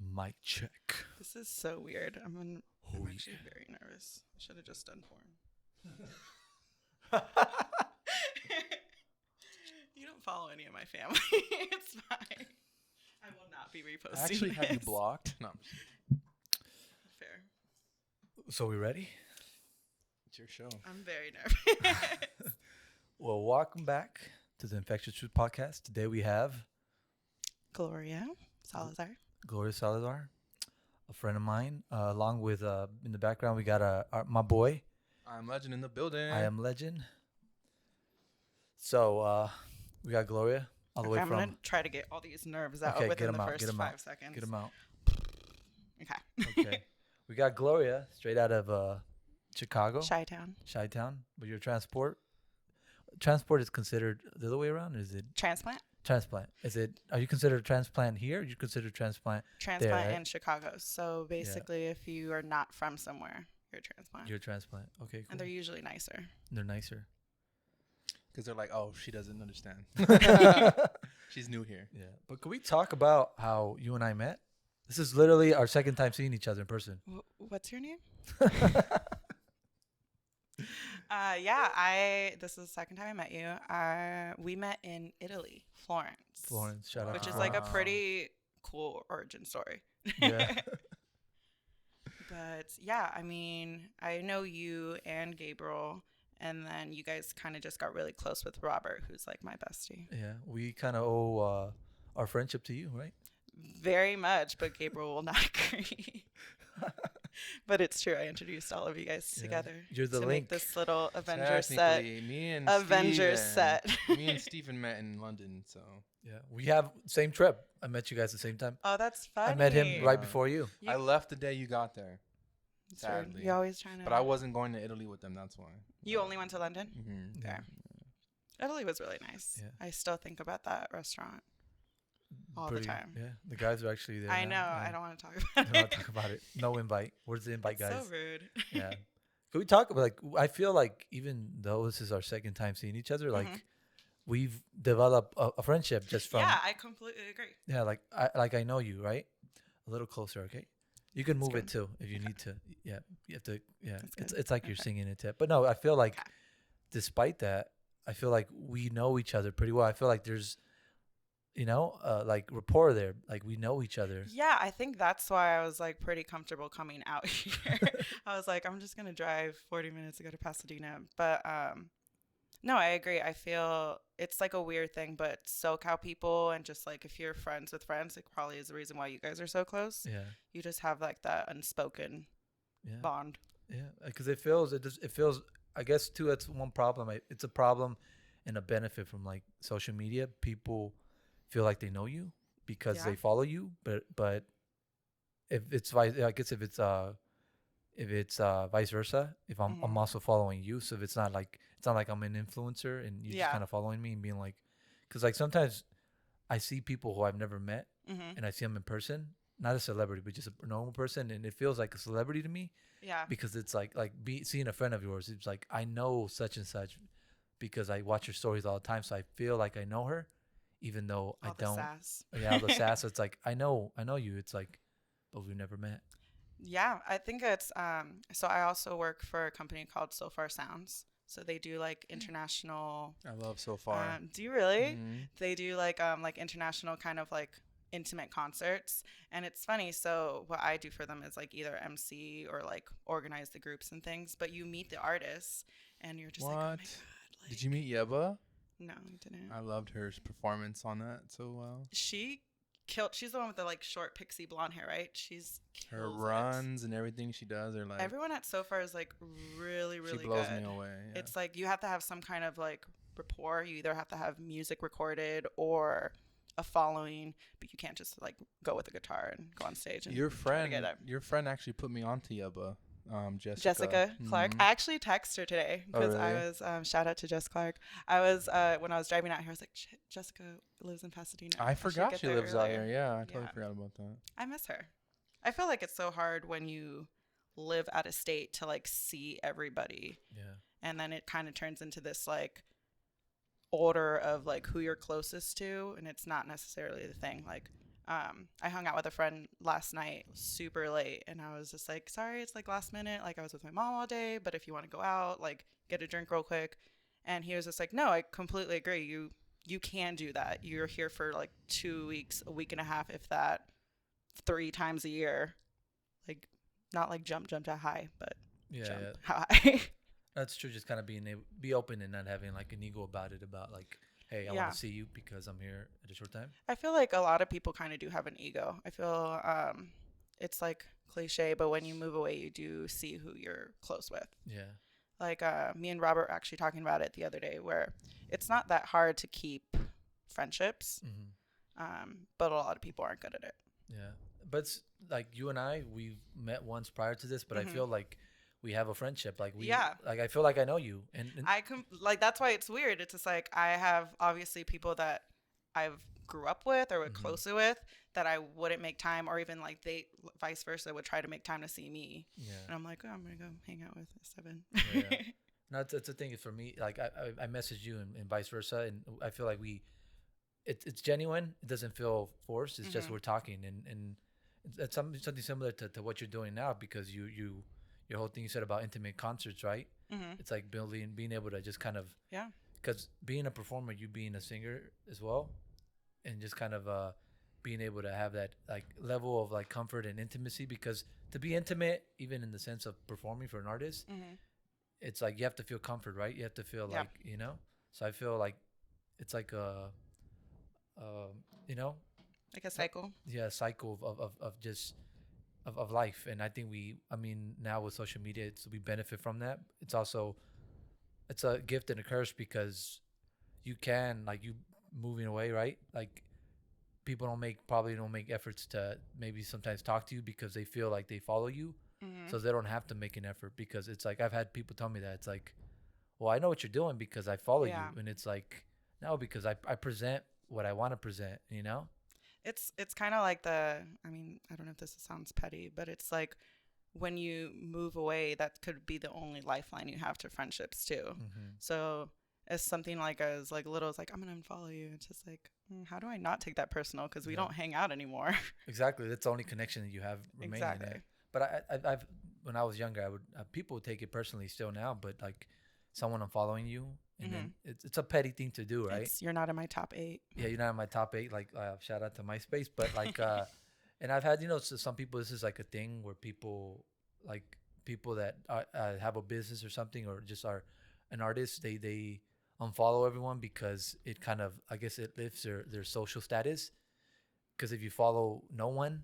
Mic check. This is so weird. I'm Oh, actually very nervous. I should have just done porn. yeah. You don't follow any of my family. It's fine. I will not be reposting. I actually have you this. blocked. No, Fair. So we ready? it's your show. I'm very nervous. Well, welcome back to the Infectious Truth Podcast. Today we have Gloria Salazar. Gloria Salazar, a friend of mine, along with in the background we got my boy. I'm Legend in the building. I am Legend. So we got Gloria all the way I'm from. gonna try to get all these nerves out Okay, get within 'em the out, first get 'em 5 out, seconds. Get him out. Okay. Okay. We got Gloria straight out of Chicago, Chi-town. Chi-town. But your transport is considered the other way around. Is it Transplant. transplant? Is it? Are you considered transplant here? Or you consider transplant? Transplant right? in Chicago. So basically, if you are not from somewhere, you're a transplant. You're a transplant. Okay, cool. And they're usually nicer. They're nicer. Because they're like, oh, she doesn't understand. She's new here. Yeah. But can we talk about how you and I met? This is literally our second time seeing each other in person. What's your name? This is the second time I met you. We met in Italy, Florence. Florence, shout out. Which to is like a Florence. pretty cool origin story. Yeah. But yeah, I mean, I know you and Gabriel, and then you guys kind of just got really close with Robert, who's like my bestie. Yeah. We kind of owe our friendship to you, right? Very much, but Gabriel will not agree. But it's true. I introduced all of you guys Yeah. together You're the to link. make this little Avengers set. Technically, me and Avengers Steven- set. Me and Steven met in London, so Yeah. We have same trip. I met you guys at the same time. Oh, that's funny. I met him right Yeah. before you. You- I left the day you got there. It's weird. sadly. You always trying to. But I wasn't going to Italy with them. That's why. You only went to London? Mm-hmm. Okay. Italy was really nice. Yeah. I still think about that restaurant all Pretty- the time. Yeah. The guys are actually there. I now. know. Yeah. I don't want to talk I about don't it. want to talk about it. No invite. Where's the invite, That's guys? so rude. Yeah. Can we talk about I feel like even though this is our second time seeing each other, Mhm. we've developed a friendship just from Yeah, I completely agree. yeah, I know you, right? A little closer, okay? You can That's move it good. too if you need to. Yeah. You have to That's good. it's like you're Okay. singing it. But no, I feel like Okay. despite that, I feel like we know each other pretty well. I feel like there's like rapport there. Like we know each other. Yeah, I think that's why I was like pretty comfortable coming out here. I was like, I'm just gonna drive 40 minutes to go to Pasadena. But no, I agree. I feel it's like a weird thing, but SoCal people and just like if you're friends with friends, it probably is the reason why you guys are so close. Yeah. You just have like that unspoken Yeah. bond. Yeah, because it feels. I guess too. That's one problem. It's a problem and a benefit from like social media. People feel like they know you because Yeah. they follow you, but if it's I guess if it's vice versa. If I'm Mhm. also following you, so if it's not like I'm an influencer and you just Yeah. kind of following me and being like, because like sometimes I see people who I've never met Mm-hmm. and I see them in person, not a celebrity, but just a normal person, and it feels like a celebrity to me. Yeah. Because it's seeing a friend of yours. It's like I know such and such because I watch your stories all the time, so I feel like I know her, even though All I the don't. sass. Yeah, all the sass. It's like I know you. It's like, but we've never met. Yeah, I think it's so I also work for a company called So Far Sounds. So they do like international I love so far. do you really? Mhm. They do like international kind of like intimate concerts. And it's funny, so what I do for them is like either MC or like organize the groups and things, but you meet the artists and you're just like, "Oh my What? god." Like, Did you meet Yeba? No, I didn't. I loved her performance on that so well. She killed. She's the one with the like short pixie blonde hair, right? She's Her kills it. runs and everything she does are like Everyone at So Far is like really, really she blows good. me away. Yeah. It's like you have to have some kind of like rapport. You either have to have music recorded or a following, but you can't just like go with a guitar and go on stage. And your try to get friend actually put me onto Yeba. Jessica Clark. Mhm. I actually texted her today Oh, because I really? was shout out to Jess Clark. I was when I was driving out here, I was like, "Shit, Jessica lives in Pasadena. I should forgot get she there lives out earlier." here. Yeah, I totally Yeah. forgot about that. I miss her. I feel like it's so hard when you live out of state to like see everybody, Yeah. and then it kind of turns into this like order of like who you're closest to, and it's not necessarily the thing. Like I hung out with a friend last night super late, and I was just like, sorry, it's like last minute. Like I was with my mom all day, but if you want to go out, like get a drink real quick. And he was just like, no, I completely agree. You can do that. You're here for like 2 weeks, a week and a half, if that, 3 times a year. Like not like jump that high, but Yeah, jump yeah. high. That's true. Just kind of being able, be open and not having like an ego about it. About like, hey, I Yeah. want to see you because I'm here at a short time. I feel like a lot of people kind of do have an ego. I feel it's like cliche, but when you move away, you do see who you're close with. Yeah. Like me and Robert were actually talking about it the other day, where it's not that hard to keep friendships, but a lot of people aren't good at it. Yeah. But it's like you and I, we met once prior to this, but I feel like we have a friendship. Like like I feel like I know you, and like that's why it's weird. It's just like I have obviously people that I've grew up with or were closer with that I wouldn't make time, or even like they vice versa would try to make time to see me. Yeah. And I'm like, oh, I'm gonna go hang out with Seven. Yeah. No, that's the thing for me. Like I messaged you and vice versa, and I feel like it's genuine. It doesn't feel forced. It's just we're talking, and it's something similar to what you're doing now, because your whole thing you said about intimate concerts, right? It's like being able to just kind of, because being a performer, you being a singer as well, and just kind of being able to have that like level of like comfort and intimacy, because to be intimate, even in the sense of performing for an artist, it's like you have to feel comfort, right? You have to feel like, so I feel like it's like a like a cycle. Yeah, a cycle of just of life. And I think now with social media, we benefit from that. It's also, it's a gift and a curse, because you can, like, you moving away, right? Like people probably don't make efforts to maybe sometimes talk to you because they feel like they follow you. So they don't have to make an effort, because it's like, I've had people tell me that it's like, well, I know what you're doing because I follow you. And it's like, no, because I present what I want to present, It's kind of like I don't know if this sounds petty, but it's like when you move away, that could be the only lifeline you have to friendships too. So as something like as like little as like, I'm gonna unfollow you, it's just like, how do I not take that personal, because we don't hang out anymore. Exactly. That's the only connection that you have remaining. Exactly. But I've when I was younger, I would people would take it personally still now, but like someone unfollowing you, and then it's a petty thing to do, right? You're not in my top 8. Yeah, you're not in my top 8. Like shout out to MySpace, but like and I've had so some people, this is like a thing where people that have a business or something, or just are an artist, they unfollow everyone because it kind of, I guess, it lifts their social status, because if you follow no one,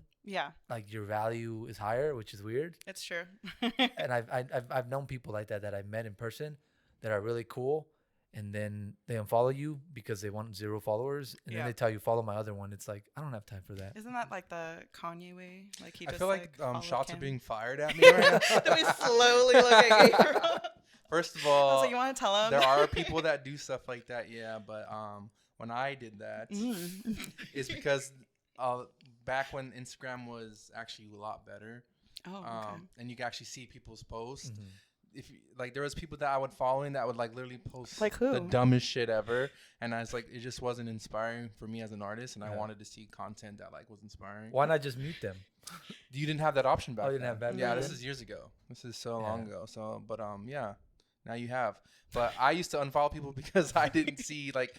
like your value is higher, which is weird. It's true. And I've known people like that I've met in person that are really cool, and then they unfollow you because they want 0 followers, and then they tell you follow my other one. It's like, I don't have time for that. Isn't that like the Kanye way? Like he I just feel like shots Kim. are being fired at me right now. Then we slowly look at April. First of all, I was like, you want to tell him? There are people that do stuff like that, yeah. But when I did that, it's because back when Instagram was actually a lot better. Oh, okay. And you can actually see people's posts. If like there was people that I would follow that would like literally post like who? The dumbest shit ever, and I was like, it just wasn't inspiring for me as an artist, and I wanted to see content that like was inspiring. Why not just mute them? You didn't have that option back then. You didn't have that. Yeah, this is years ago. This is so long ago. So, but yeah, now you have. But I used to unfollow people because I didn't see like,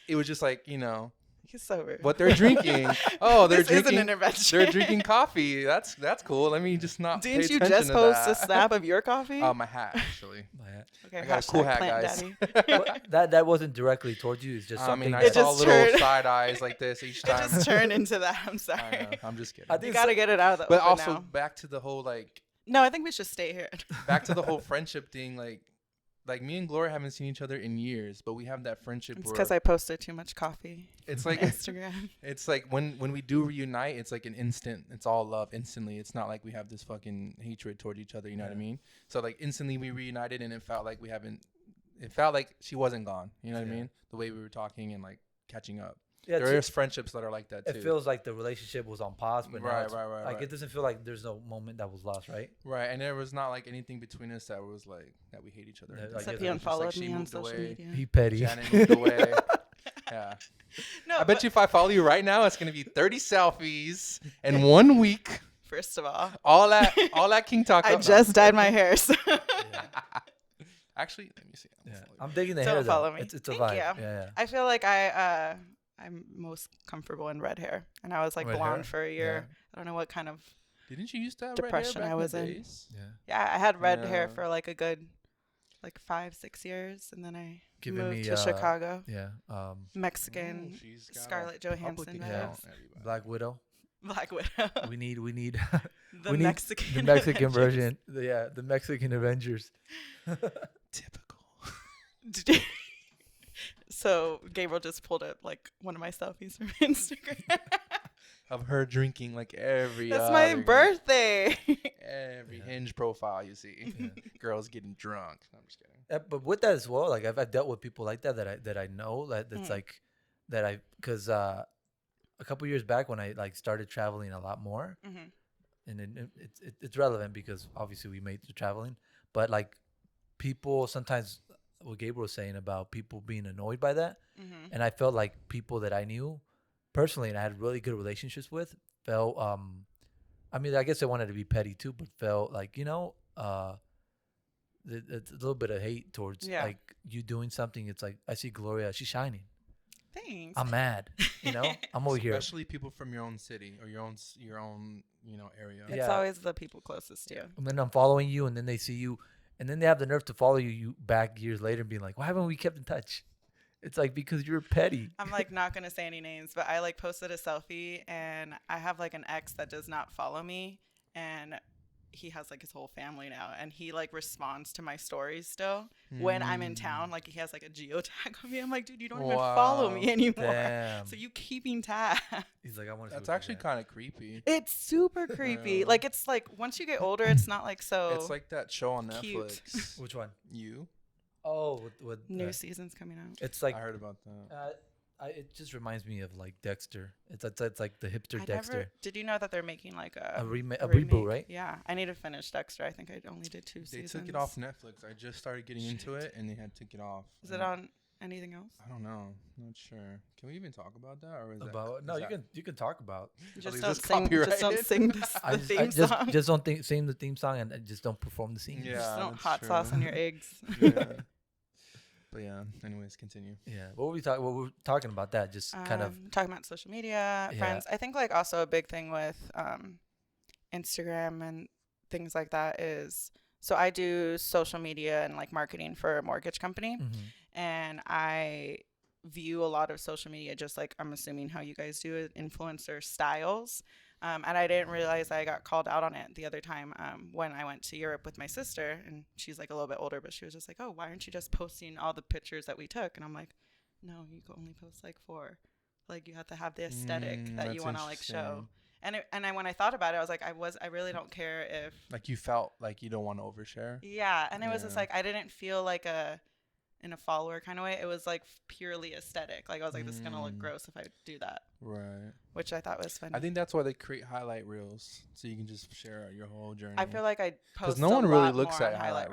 it was just like, He's so rude. what they're drinking. Oh, they're This is an drinking. intervention. They're drinking coffee. That's cool. Let me just not. Didn't pay you attention just to post a that. snap of your coffee? My hat, actually. My hat. Okay, I got a cool hat, plant guys. daddy. That wasn't directly towards you. It's just something. I It saw just little turned- side eyes like this each time. It just turned into that. I'm I sorry. know, I'm just kidding. I think You gotta get it out of the But open also now. back to the whole No, I think we should stay here. back to the whole friendship thing. Like me and Gloria haven't seen each other in years, but we have that friendship. It's where because I posted too much coffee. It's on like Instagram. It's like when we do reunite, it's like an instant. It's all love instantly. It's not like we have this fucking hatred toward each other. You know what I mean? So like instantly we reunited, and it felt like we haven't. It felt like she wasn't gone. You know what I mean? The way we were talking and like catching up. Yeah, There is friendships that are like that too. it feels like the relationship was on pause, but now Right, it's, right. like it doesn't feel like there's no moment that was lost, right? Right, and there was not like anything between us that was like that we hate each other. Yeah, Like, Except guess he it was just, unfollowed like, she me on moved social away. media. He petty. Janet moved away, Yeah. No, I bet you if I follow you right now, it's gonna be 30 selfies in 1 week. First of all, All that King Taco. I just dyed my hair. So. Yeah. Actually, let me see. Yeah. I'm digging the Don't hair though. follow me. It's a Thank vibe. you. Yeah, yeah. I feel like I'm most comfortable in red hair, and I was like Red blonde hair? for a year. I don't know what kind of Didn't you used to have depression red hair I back was in the in. days? Yeah. Yeah, I had red hair Yeah. for like a good 5-6 years, and then I Giving moved me to Chicago. Yeah. Mexican Oh, she's got a Scarlett public Johansson account, vibes. everybody. Black Widow. Black Widow. We need the we need Mexican. the Mexican Avengers. version. The Mexican Avengers. Typical. So Gabriel just pulled up like one of my selfies from Instagram. Of her drinking like every. That's my other- birthday. Every Yeah. Hinge profile you see, Yeah. girls getting drunk. No, I'm just kidding. But with that as well, like I've dealt with people like that I know that's like that I because a couple years back when I like started traveling a lot more, Mhm. and it's relevant because obviously we made the traveling, but like people sometimes what Gabriel was saying about people being annoyed by that, Mhm. and I felt like people that I knew personally and I had really good relationships with felt I mean I guess they wanted to be petty too, but felt like it's a little bit of hate towards Yeah. like you doing something. It's like I see Gloria, she's shining. Thanks. I'm mad, I'm over here. Especially people from your own city or your own area. It's Yeah. always the people closest to you. And then I'm following you, and then they see you, and then they have the nerve to follow you back years later and being like, why haven't we kept in touch? It's like because you're petty. I'm like not gonna say any names, but I like posted a selfie, and I have like an ex that does not follow me, and he has like his whole family now, and he like responds to my stories still when I'm in town. Like he has like a geotag of me. I'm like, dude, you don't even follow me anymore. Damn. So you keeping tabs. He's like, I want to. That's actually kind of creepy. It's super creepy. Yeah. Like it's like once you get older, it's not like so. It's like that show on cute. Netflix. Which one? You? Oh, with new seasons coming out. it's like I heard about that. it just reminds me of like Dexter. It's like the hipster I Dexter. never, did you know that they're making like a reboot, remake? right? Yeah, I need to finish Dexter. I think I only did 2 They seasons. took it off Netflix. I just started getting into it, and they had to take it off. Is it on anything else? I don't know. Not sure. Can we even talk about that, or is About that, no, you can talk about. Just is don't this sing. Just don't copyrighted? sing this, I the just, theme song. just don't sing the theme song and just don't perform the scene. Yeah. Just don't that's hot true. sauce on your eggs. Yeah. But yeah. Anyways, continue. Yeah. What were we talking about that? Just kind of. Talking about social media, Yeah. friends. I think like also a big thing with Instagram and things like that is, so I do social media and like marketing for a mortgage company, Mhm. and I view a lot of social media just like I'm assuming how you guys do it, influencer styles. And I didn't realize I got called out on it the other time when I went to Europe with my sister, and she's like a little bit older, but she was just like, oh, why aren't you just posting all the pictures that we took? And I'm like, no, you can only post like 4. Like you have to have the aesthetic that you that's want to like show. interesting. When I thought about it, I was like, I really don't care if, Like you felt like you don't want to overshare. yeah. And it was just Yeah. like, I didn't feel like in a follower kind of way. It was like purely aesthetic. Like I was like, this is going to look gross if I do that, Right. which I thought was funny. I think that's why they create highlight reels, so you can just share your whole journey. I feel like I post no one a really lot looks more at on highlight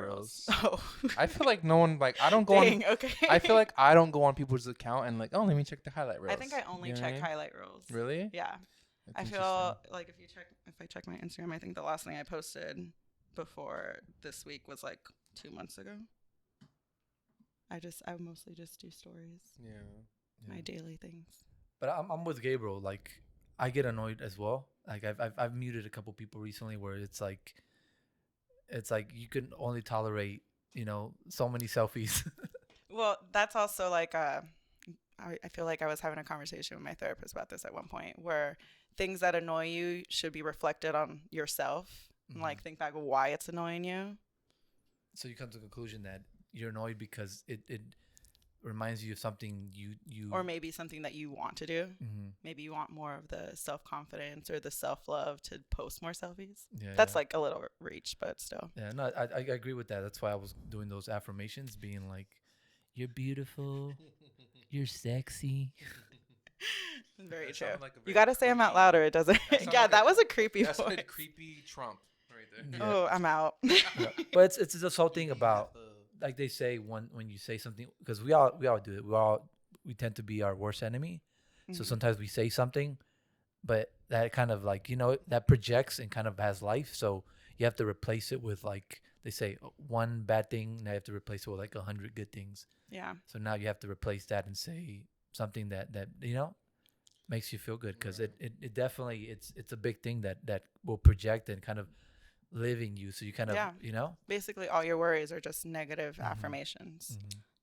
Oh. I feel like no one I don't go Dang, on. okay. I feel like I don't go on people's account and like, oh, let me check the highlight reels. I think I only You know what check I mean? highlight reels. Really? Yeah. That's I feel like if I check my Instagram, I think the last thing I posted before this week was like 2 months ago. I mostly just do stories, Yeah. my daily things. But I'm with Gabriel. Like I get annoyed as well. Like I've muted a couple people recently where it's like you can only tolerate so many selfies. Well, that's also like I feel like I was having a conversation with my therapist about this at one point, where things that annoy you should be reflected on yourself and like think back why it's annoying you. So you come to the conclusion that you're annoyed because it reminds you of something you Or maybe something that you want to do. Mhm. Maybe you want more of the self-confidence or the self-love to post more selfies. Yeah, That's yeah. like a little reach, but still. Yeah, no, I agree with that. That's why I was doing those affirmations, being like, "You're beautiful, you're sexy." Very That true. sounded like a You very got to say them out creepy- louder. It doesn't. sounded Yeah, like that a- was a creepy That's voice. a creepy Trump right there. Yeah. Oh, I'm out. Yeah. But it's this whole thing about like they say when you say something, because we all do it. we tend to be our worst enemy. So Mhm. sometimes we say something, but that kind of like, that projects and kind of has life. So you have to replace it with, like they say, one bad thing. Now you have to replace it with like 100 good things. Yeah. So now you have to replace that and say something that makes you feel good, because it definitely, it's a big thing that will project and kind of live in you. So you kind of, Yeah. Basically, all your worries are just negative affirmations.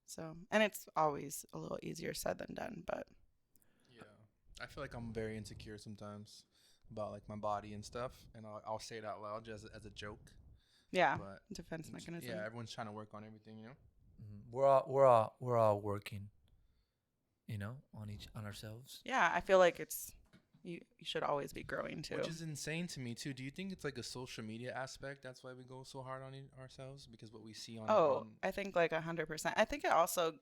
So, and it's always a little easier said than done, but Yeah, I feel like I'm very insecure sometimes about like my body and stuff, and I'll say it out loud just as a joke. yeah, But defense mechanism. yeah, everyone's trying to work on everything, we're all working, on ourselves. Yeah, I feel like it's you should always be growing too. Which is insane to me too. Do you think it's like a social media aspect? That's why we go so hard on ourselves, because what we see on. Oh, I think like 100%. I think it also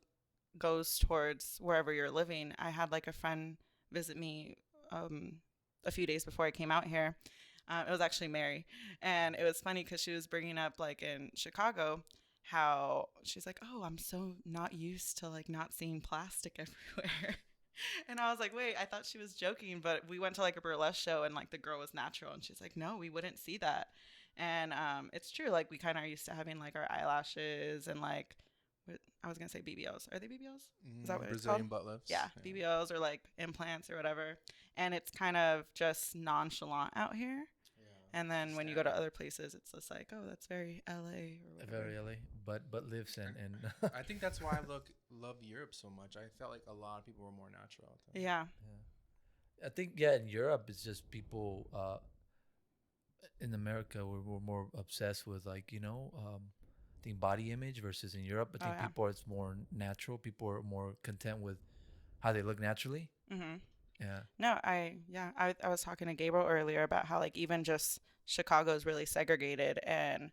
goes towards wherever you're living. I had like a friend visit me a few days before I came out here. It was actually Mary, and it was funny because she was bringing up like in Chicago how she's like, oh, I'm so not used to like not seeing plastic everywhere. And I was like, wait, I thought she was joking, but we went to like a burlesque show and like the girl was natural, and she's like, no, we wouldn't see that. And it's true, like we kind of are used to having like our eyelashes and like I was gonna say BBLs. Are they BBLs? Is that what Brazilian it's called? butt lifts? Yeah, BBLs or like implants or whatever. And it's kind of just nonchalant out here. Yeah. And then when you go to other places, it's just like, oh, that's very LA or whatever. Very LA, but lives and I think that's why I love Europe so much. I felt like a lot of people were more natural out there. Yeah. I think in Europe it's just people. In America we're more obsessed with, like, I think body image, versus in Europe I think people, it's more natural. People are more content with how they look naturally. Mm-hmm. Yeah. No, I was talking to Gabriel earlier about how like even just Chicago is really segregated, and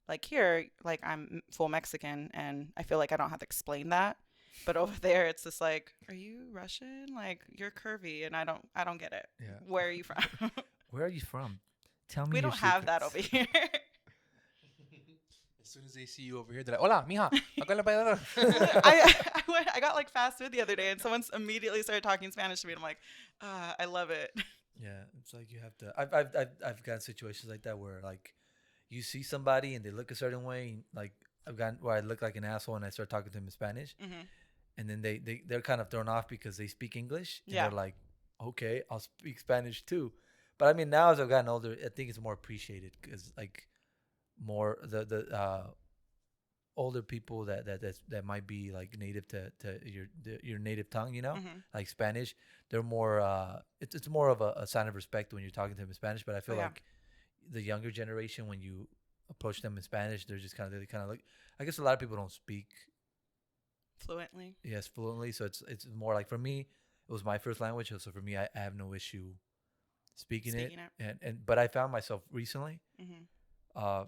like here, like I'm full Mexican and I feel like I don't have to explain that. But over there it's just like, are you Russian? Like you're curvy and I don't get it. Yeah. Where are you from? Where are you from? Tell me We your don't have that secrets. over here. As soon as they see you over here, they're like, "Hola, mija, acá en la payadora." I got like fast food the other day and someone immediately started talking Spanish to me and I'm like, I love it. Yeah, it's like you have to. I've got situations like that where, like, you see somebody and they look a certain way. And, like, I've gotten where I look like an asshole and I start talking to them in Spanish, and then they're kind of thrown off because they speak English. And they're like, okay, I'll speak Spanish too. But I mean, now as I've gotten older, I think it's more appreciated, because like more the older people that might be like native to your native tongue, like Spanish, they're more it's more of a sign of respect when you're talking to them in Spanish. But I feel like the younger generation, when you approach them in Spanish, they're just kind of like, I guess a lot of people don't speak Fluently. Yes, fluently. So it's more like, for me, it was my first language, so for me, I have no issue speaking it. But I found myself recently,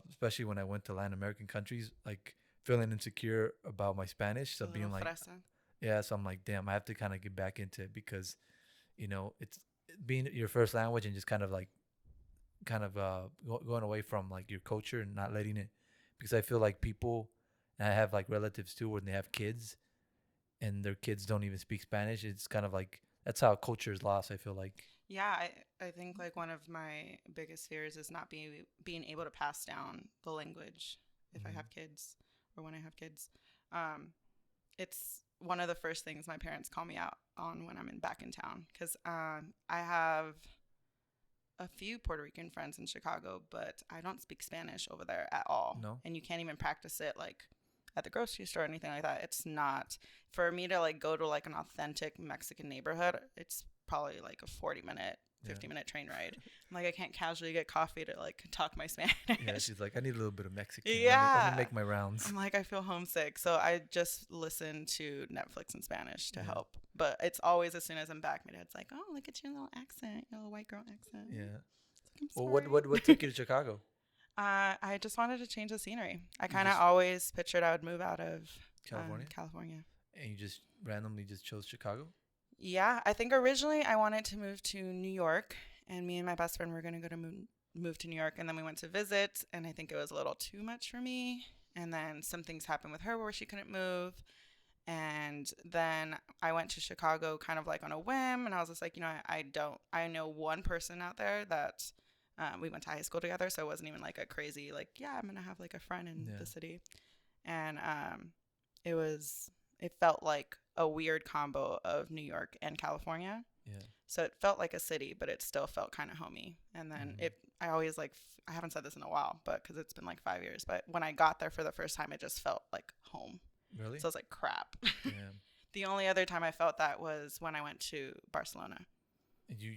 especially when I went to Latin American countries, like feeling insecure about my Spanish. So being like, so I'm like, damn, I have to kind of get back into it, because it's being your first language and just kind of going away from like your culture and not letting it, because I feel like people, and I have like relatives too, when they have kids and their kids don't even speak Spanish, it's kind of like, that's how culture is lost, I feel like. Yeah, I think like one of my biggest fears is not being able to pass down the language if I have kids, or when I have kids. It's one of the first things my parents call me out on when I'm back in town, because I have a few Puerto Rican friends in Chicago, but I don't speak Spanish over there at all. No. And you can't even practice it like at the grocery store or anything like that. It's not, for me to like go to like an authentic Mexican neighborhood, it's probably like a 40-minute, 50-minute train ride. I'm like, I can't casually get coffee to like talk my Spanish. Yeah, she's like, I need a little bit of Mexican. Yeah. Let me make my rounds. I'm like, I feel homesick. So I just listen to Netflix in Spanish to help. But it's always, as soon as I'm back, my dad's like, oh, look at your little accent, your little white girl accent. Yeah. Like, well, what took you to Chicago? I just wanted to change the scenery. I kind of always pictured I would move out of California. And you just randomly just chose Chicago? Yeah, I think originally I wanted to move to New York, and me and my best friend were going to move to New York, and then we went to visit, and I think it was a little too much for me. And then some things happened with her where she couldn't move. And then I went to Chicago kind of like on a whim, and I was just like, I know one person out there that we went to high school together, so it wasn't even like a crazy, like, yeah, I'm going to have like a friend in the city. And it felt like a weird combo of New York and California. Yeah. So it felt like a city, but it still felt kind of homey. And then I always like, I haven't said this in a while, but because it's been like 5 years, but when I got there for the first time, it just felt like home. Really? So I was like, crap. Yeah. The only other time I felt that was when I went to Barcelona. You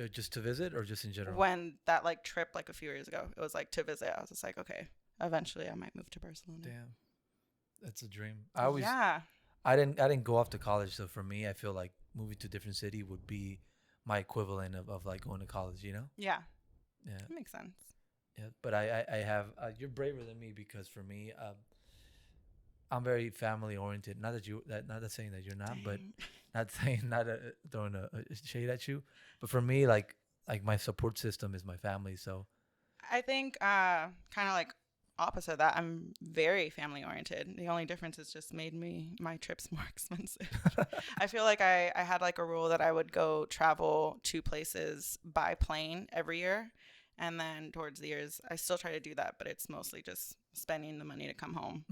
just to visit or just in general? When that like trip like a few years ago, it was like to visit. I was just like, okay, eventually I might move to Barcelona. Damn, that's a dream. I didn't go off to college, so for me, I feel like moving to a different city would be my equivalent of like going to college. You know? Yeah. Yeah. That makes sense. Yeah, but I have you're braver than me because for me, I'm very family oriented. Not that saying that you're not, but not saying throwing a shade at you. But for me, like my support system is my family. So I think kind of like opposite of that, I'm very family oriented. The only difference is just made my trips more expensive. I feel like I had like a rule that I would go travel to places by plane every year. And then towards the years, I still try to do that, but it's mostly just spending the money to come home.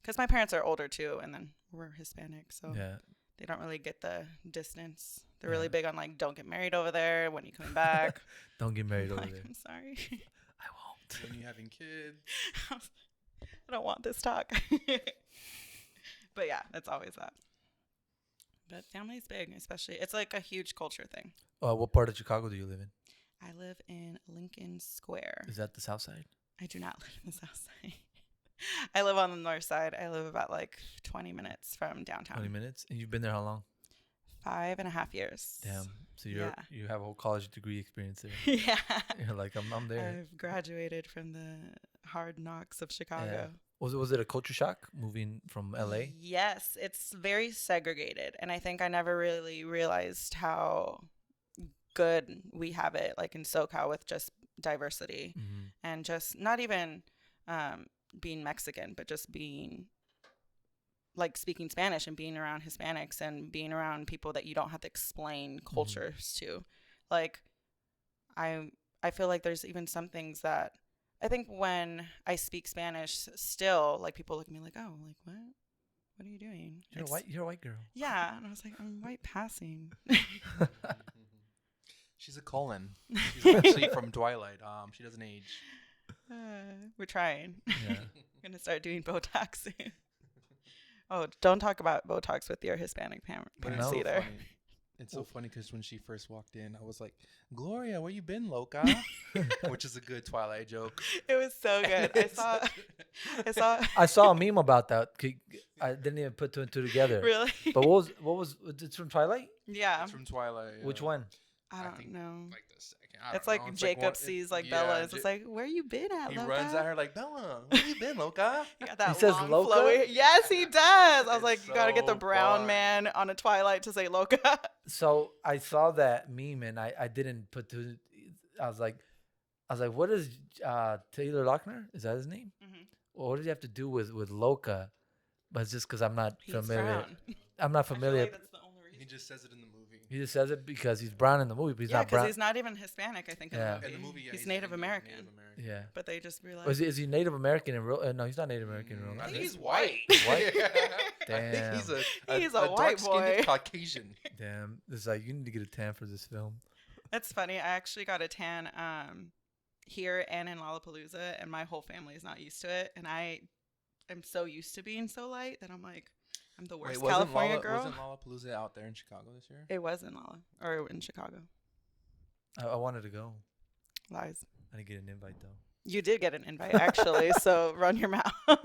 Because my parents are older too, and then we're Hispanic, so they don't really get the distance. They're really big on like, don't get married over there. When are you coming back? Don't get married over there. I'm sorry. I won't. When you having kids. I don't want this talk. But yeah, it's always that. But family's big, especially. It's like a huge culture thing. What part of Chicago do you live in? I live in Lincoln Square. Is that the south side? I do not live in the south side. I live on the north side. I live about like 20 minutes from downtown. 20 minutes? And you've been there how long? 5.5 years. Damn. So you have a whole college degree experience there. Yeah. You're like, I'm there. I've graduated from the hard knocks of Chicago. Yeah. Was it a culture shock moving from LA? Yes. It's very segregated. And I think I never really realized how good we have it like in SoCal with just diversity and just not even being Mexican, but just being like speaking Spanish and being around Hispanics and being around people that you don't have to explain cultures to. Like I feel like there's even some things that I think when I speak Spanish still, like people look at me like, oh, like what are you doing? You're a white girl. Yeah. And I was like, I'm white passing. She's a Cullen. She's actually from Twilight. She doesn't age. We're trying. Yeah. I'm gonna start doing Botox soon. Oh, don't talk about Botox with your Hispanic parents either. Funny. It's so funny because when she first walked in, I was like, "Gloria, where you been, loca?" Which is a good Twilight joke. It was so good. I saw a meme about that. I didn't even put two and two together. Really? But what was it's from Twilight? Yeah. It's from Twilight. Which one? I don't know. Like the second. It's like Jacob sees like Bella. It's just like, where you been at, He loca? runs at her like, Bella, where you been, loca? He got that He says long loca? flowy. Yes, he does. I was It's like, you gotta get the so brown fun. man on a Twilight to say loca. So I saw that meme and I didn't put two. I was like, what is Taylor Lautner? Is that his name? Well, what does he have to do with Loca? But it's just because I'm not He's familiar. brown. I'm not I feel familiar. like that's the only reason. He just says it in the movie. He just says it because he's brown in the movie, but he's Yeah, not because brown. he's not even Hispanic, I think, in Yeah. the movie. In the movie, yeah, he's Native Indian, American. Native American. Yeah. But they just realized. Or is he Native American in real? No, he's not Native American in real I life. think he's white. White? I Damn. think he's He's a white dark-skinned boy. Caucasian. Damn. It's like, you need to get a tan for this film. It's funny. I actually got a tan here and in Lollapalooza, and my whole family is not used to it. And I am so used to being so light that I'm like, I'm the worst California girl. Wasn't Lollapalooza out there in Chicago this year? It was in Lolla or in Chicago. I wanted to go. Lies. I didn't get an invite though. You did get an invite actually, so run your mouth. I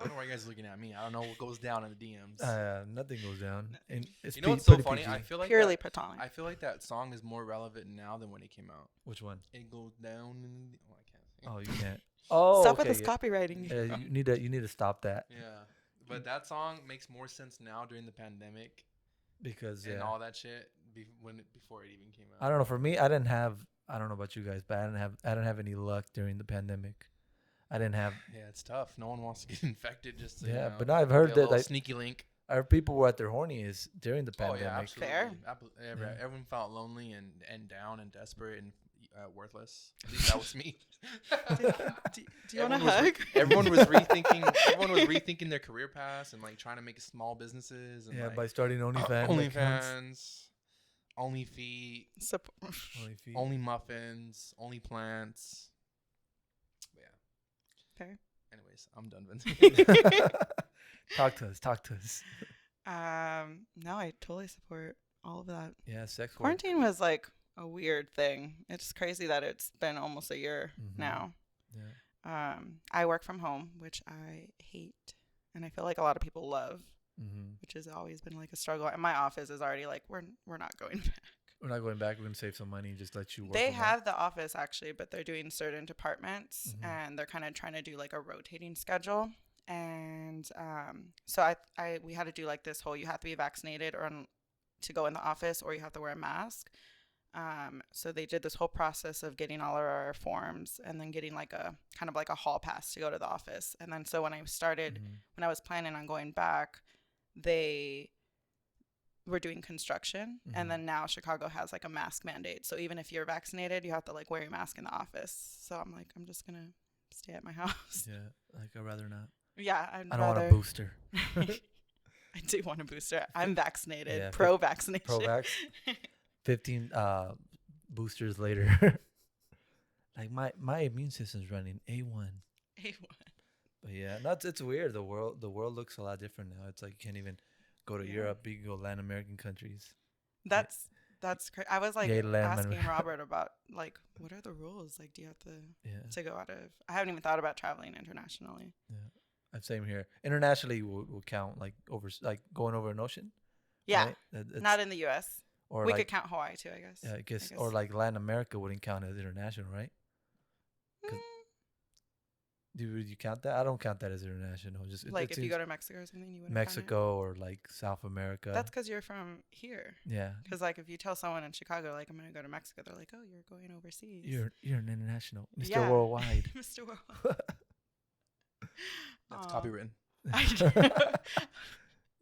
don't know why you guys are looking at me. I don't know what goes down in the DMs. Nothing goes down. And it's You know what's so pretty funny? PG. I feel like Purely that, platonic. I feel like that song is more relevant now than when it came out. Which one? It goes down in the, I can't sing. Oh, you can't. Oh, Stop okay. with this copywriting. You need to stop that Yeah. But that song makes more sense now during the pandemic because and all that shit before it even came out. I don't know. For me, I don't know about you guys, but I didn't have any luck during the pandemic. I didn't have. Yeah, it's tough. No one wants to get infected just to, Yeah, but now I've heard get a that little like sneaky link. our people were at their horniest during the Oh yeah, pandemic. absolutely. Fair. Yeah. Everyone felt lonely and down and desperate and worthless. At least that was me. Do you want a Everyone was hug? everyone was rethinking. Everyone was rethinking their career paths and like trying to make small businesses. And, Yeah, like, by starting OnlyFans. OnlyFans, only feet, OnlyFeet. only muffins, only plants. But yeah. Fair. Anyways, I'm done, Vince. Talk to us. Talk to us. No, I totally support all of that. Yeah, sex work. Quarantine was like a weird thing. It's crazy that it's been almost a year Mhm. now. Yeah. I work from home, which I hate, and I feel like a lot of people love, Mm-hmm. which has always been like a struggle. And my office is already like, we're not going back. We're not going back. We're gonna save some money and just let you work. They from home. have the office actually, but they're doing certain departments, Mhm. and they're kind of trying to do like a rotating schedule. And so we had to do like this whole, you have to be vaccinated to go in the office, or you have to wear a mask. So they did this whole process of getting all of our forms and then getting like a kind of like a hall pass to go to the office. And then so when I was planning on going back, they were doing construction. Mhm. And then now Chicago has like a mask mandate. So even if you're vaccinated, you have to like wear your mask in the office. So I'm like, I'm just going to stay at my house. Yeah, like I'd rather not. Yeah. I don't want a booster. I do want a booster. I'm vaccinated, Yeah, pro-vaccination. Pro-vax. 15 boosters later. Like my immune system's running A1. A1. But yeah, no, it's weird. The world looks a lot different now. It's like you can't even go to Yeah. Europe. You can go Latin American countries. That's crazy. I was like Yeah, Latin asking America. Robert about like, what are the rules? Like, do you have Yeah, to go out of? I haven't even thought about traveling internationally. yeah. Same here. Internationally, will count like like going over an ocean. Yeah, right? It's- not in the U.S. or We like, could count Hawaii too, I guess. yeah, I guess, or like Latin America wouldn't count as international, right? Mm, Would you count that? I don't count that as international. Just like if you seems go to Mexico or something, you wouldn't count Mexico or like South America. it? That's because you're from here. yeah. Because like if you tell someone in Chicago, like I'm gonna go to Mexico, they're like, oh, you're going overseas. You're an international, Mr. Yeah. Worldwide. Mr. Worldwide. That's Aw. copywritten.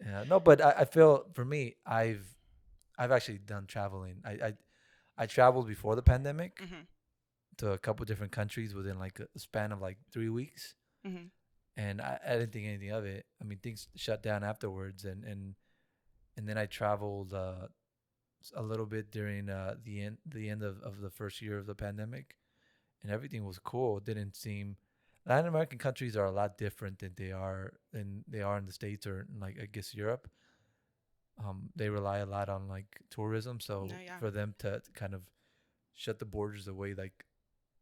Yeah, no, but I feel for me, I've actually done traveling. I traveled before the pandemic Mm-hmm. to a couple different countries within like a span of like 3 weeks, Mm-hmm. and I didn't think anything of it. I mean, things shut down afterwards, and then I traveled a little bit during the end of the first year of the pandemic, and everything was cool. It didn't seem Latin American countries are a lot different than they are in the States or in, like I guess Europe. They rely a lot on like tourism, so No, yeah. for them to kind of shut the borders the way like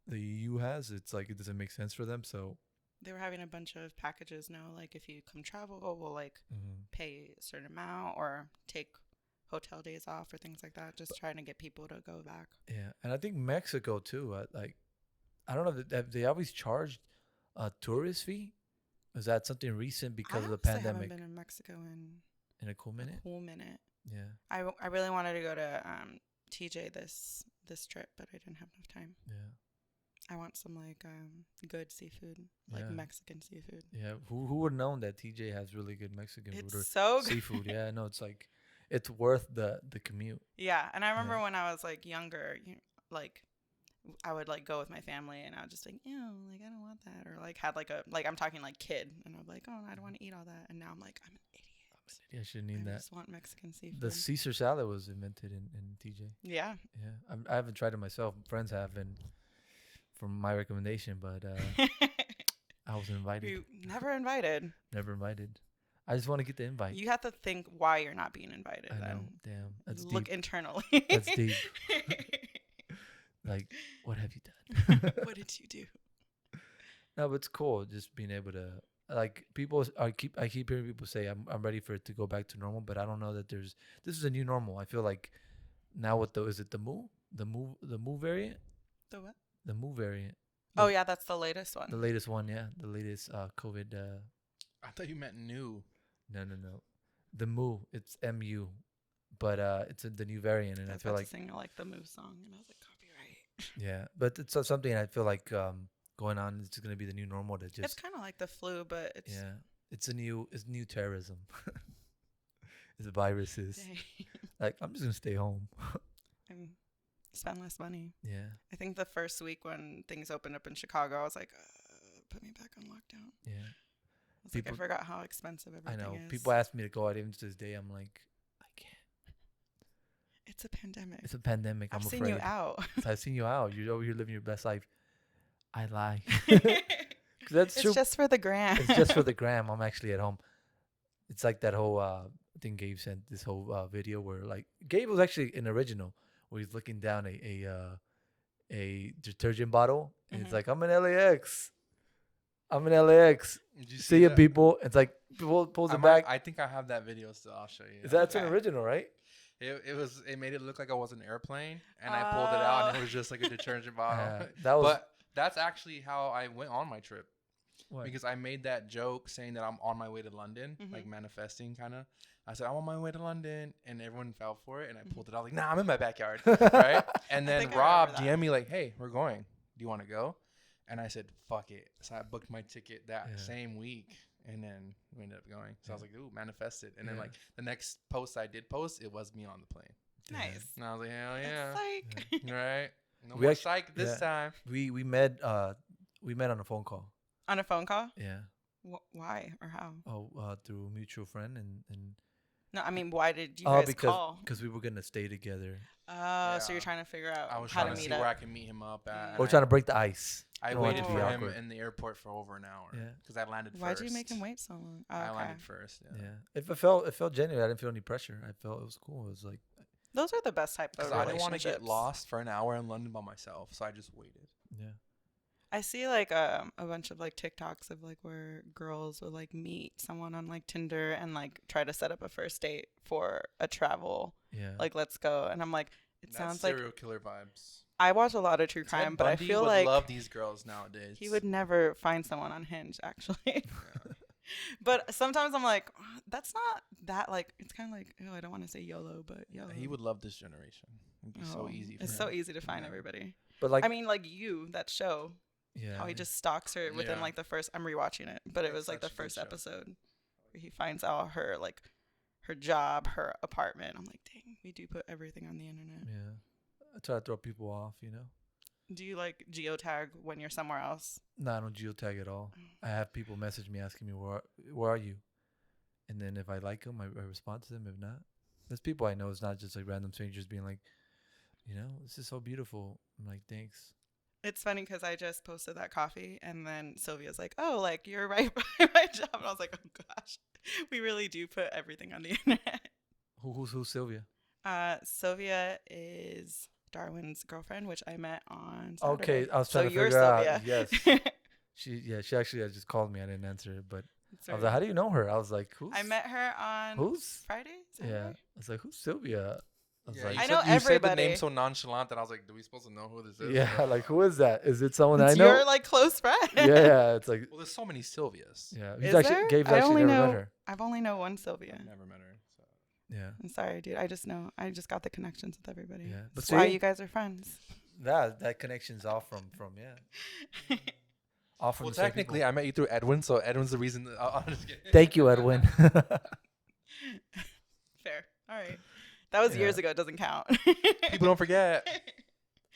the EU has, it's like it doesn't make sense for them. So They were having a bunch of packages now. Like if you come travel, we'll like pay a certain amount or take hotel days off or things like that. Just trying to get people to go back. yeah, and I think Mexico too. Like I don't know, have they always charged a tourist fee? Is that something recent because of the I pandemic? haven't been in Mexico in In a cool minute. a whole minute. Yeah, I really wanted to go to TJ this trip, but I didn't have enough time. yeah, I want some like good seafood, like Yeah. Mexican seafood. yeah. Who would have known that TJ has really good Mexican food or It's so good. seafood? Yeah, no, it's like it's worth the commute. Yeah, and I remember Yeah. when I was like younger, like I would like go with my family, and I would just think, ew, like I don't want that, or like had like I'm talking like kid, and I'm like, oh, I don't want to eat all that, and now I'm like, I'm an idiot. Yeah, I shouldn't need I that. just want Mexican seafood. The Caesar salad was invented in TJ. Yeah. Yeah, I haven't tried it myself. Friends have, and from my recommendation, but I wasn't invited. You never invited. Never invited. I just want to get the invite. You have to think why you're not being invited. I know. Then Damn, that's look deep. internally. That's deep. Like, what have you done? What did you do? No, but it's cool just being able to like people. I keep hearing people say I'm ready for it to go back to normal, but I don't know that this is a new normal. I feel like now with is it the Mu variant, The what? the Mu variant. Oh yeah, that's the latest one. The latest one, yeah, the latest COVID. I thought you meant new. No, the Mu. It's MU, but it's the new variant, and I was feel about like to sing like the Move song, and I was like, copyright. yeah, but it's something I feel like going on. It's going to be the new normal. That It's just kind of like the flu, but it's it's new terrorism. It's viruses. dang. Like I'm just gonna stay home. And spend less money. Yeah, I think the first week when things opened up in Chicago, I was like, put me back on lockdown. yeah. I was like, I forgot how expensive I everything know. is. People ask me to go out even to this day. I'm like, I can't. It's a pandemic. It's a pandemic. I've I'm seen afraid. you out. I've seen you out. You're over here living your best life. I lie. 'Cause that's true. It's just for the gram. It's just for the gram. I'm actually at home. It's like that whole I think Gabe sent this whole video where like Gabe was actually an original where he's looking down a detergent bottle and it's Mhm. like I'm in LAX. I'm in LAX. Did you See ya, that? people. It's like people pulls it back. I think I have that video still. I'll show you. Is that's an Okay. original, right? It made it look like I was an airplane, and I pulled it out, and it was just like a detergent bottle. That was But that's actually how I went on my trip. what? Because I made that joke saying that I'm on my way to London, Mhm. like manifesting kind of. I said, I'm on my way to London, and everyone fell for it, and I Mhm. pulled it out like, nah, I'm in my backyard, right? And I then think I Rob remember that. DM'd me like, hey, we're going. Do you want to go? And I said, fuck it. So I booked my ticket that Yeah. same week, and then we ended up going. So I was like, ooh, manifested. And then Yeah. like the next post I did post, it was me on the plane. Nice. And I was like, hell yeah. It's like Right? No We more actu- psych this yeah. time. We met on a phone call. on a phone call. Yeah. Why or how? Through a mutual friend and No, I mean, why did you guys call? because we were gonna stay together. Oh, so Yeah. you're trying to figure out I was how trying to to see meet where I up. can meet him up at. and We're trying to break the ice. I don't want it waited to for be him awkward. in the airport for over an hour. Yeah. Because I landed Why'd first. you make him wait so long? Oh, I okay. landed first. Yeah. Yeah. It felt genuine. I didn't feel any pressure. I felt it was cool. It was like Those are the best type of Because I didn't want to get relationships. lost for an hour in London by myself, so I just waited. yeah. I see like a bunch of like TikToks of like where girls will like meet someone on like Tinder and like try to set up a first date for a travel. Yeah. Like let's go, and I'm like, it That's sounds like serial killer vibes. I watch a lot of true crime, Ted but I Bundy feel would like love these girls nowadays. he would never find someone on Hinge actually. Yeah. But sometimes I'm like, that's not that like. It's kind of like, oh, I don't want to say YOLO, but YOLO. He would love this generation. It'd be so Oh, easy. For It's him. so easy to find Yeah. everybody. But like I mean, like you, that show, yeah. how he just stalks her within Yeah. like the first. I'm rewatching it, but it It's was like the such a good first show. episode where he finds out her like her job, her apartment. I'm like, dang, we do put everything on the internet. Yeah. I try to throw people off, you know. Do you like geotag when you're somewhere else? No, I don't geotag at all. I have people message me asking me where are you, and then if I like them, I respond to them. If not, there's people I know. It's not just like random strangers being like, you know, this is so beautiful. I'm like, thanks. It's funny because I just posted that coffee, and then Sylvia's like, "Oh, like you're right by my job," and I was like, "Oh gosh, we really do put everything on the internet." Who's Sylvia? Sylvia is Darwin's girlfriend, which I met on Okay, Saturday. I was trying to you're figure out. Sylvia. Yes, she actually just called me. I didn't answer it, but I was like, how do you know her? I was like, who's? I met her on Who's? Friday. Yeah, Saturday? I was like, who's Sylvia? I was Yeah, like, you I said- know you said the everybody. name so nonchalant that I was like, "Do we supposed to know who this is?" yeah, like who is that? Is it someone It's I know? your like close friend. Yeah, it's like Well, there's so many Sylvias. yeah. Is there? Gabe's I actually only never know. met her. I've only know one Sylvia. I've never met her. So. Yeah, I'm sorry, dude. I just know. I just got the connections with everybody. Yeah, but That's why see? you guys are friends. that connection's all from yeah. All from Well, the same technically, people. I met you through Edwin, so Edwin's the reason. That, I'm just kidding. Thank you, Edwin. Fair. All right. That was Yeah. years ago. It doesn't count. People don't forget.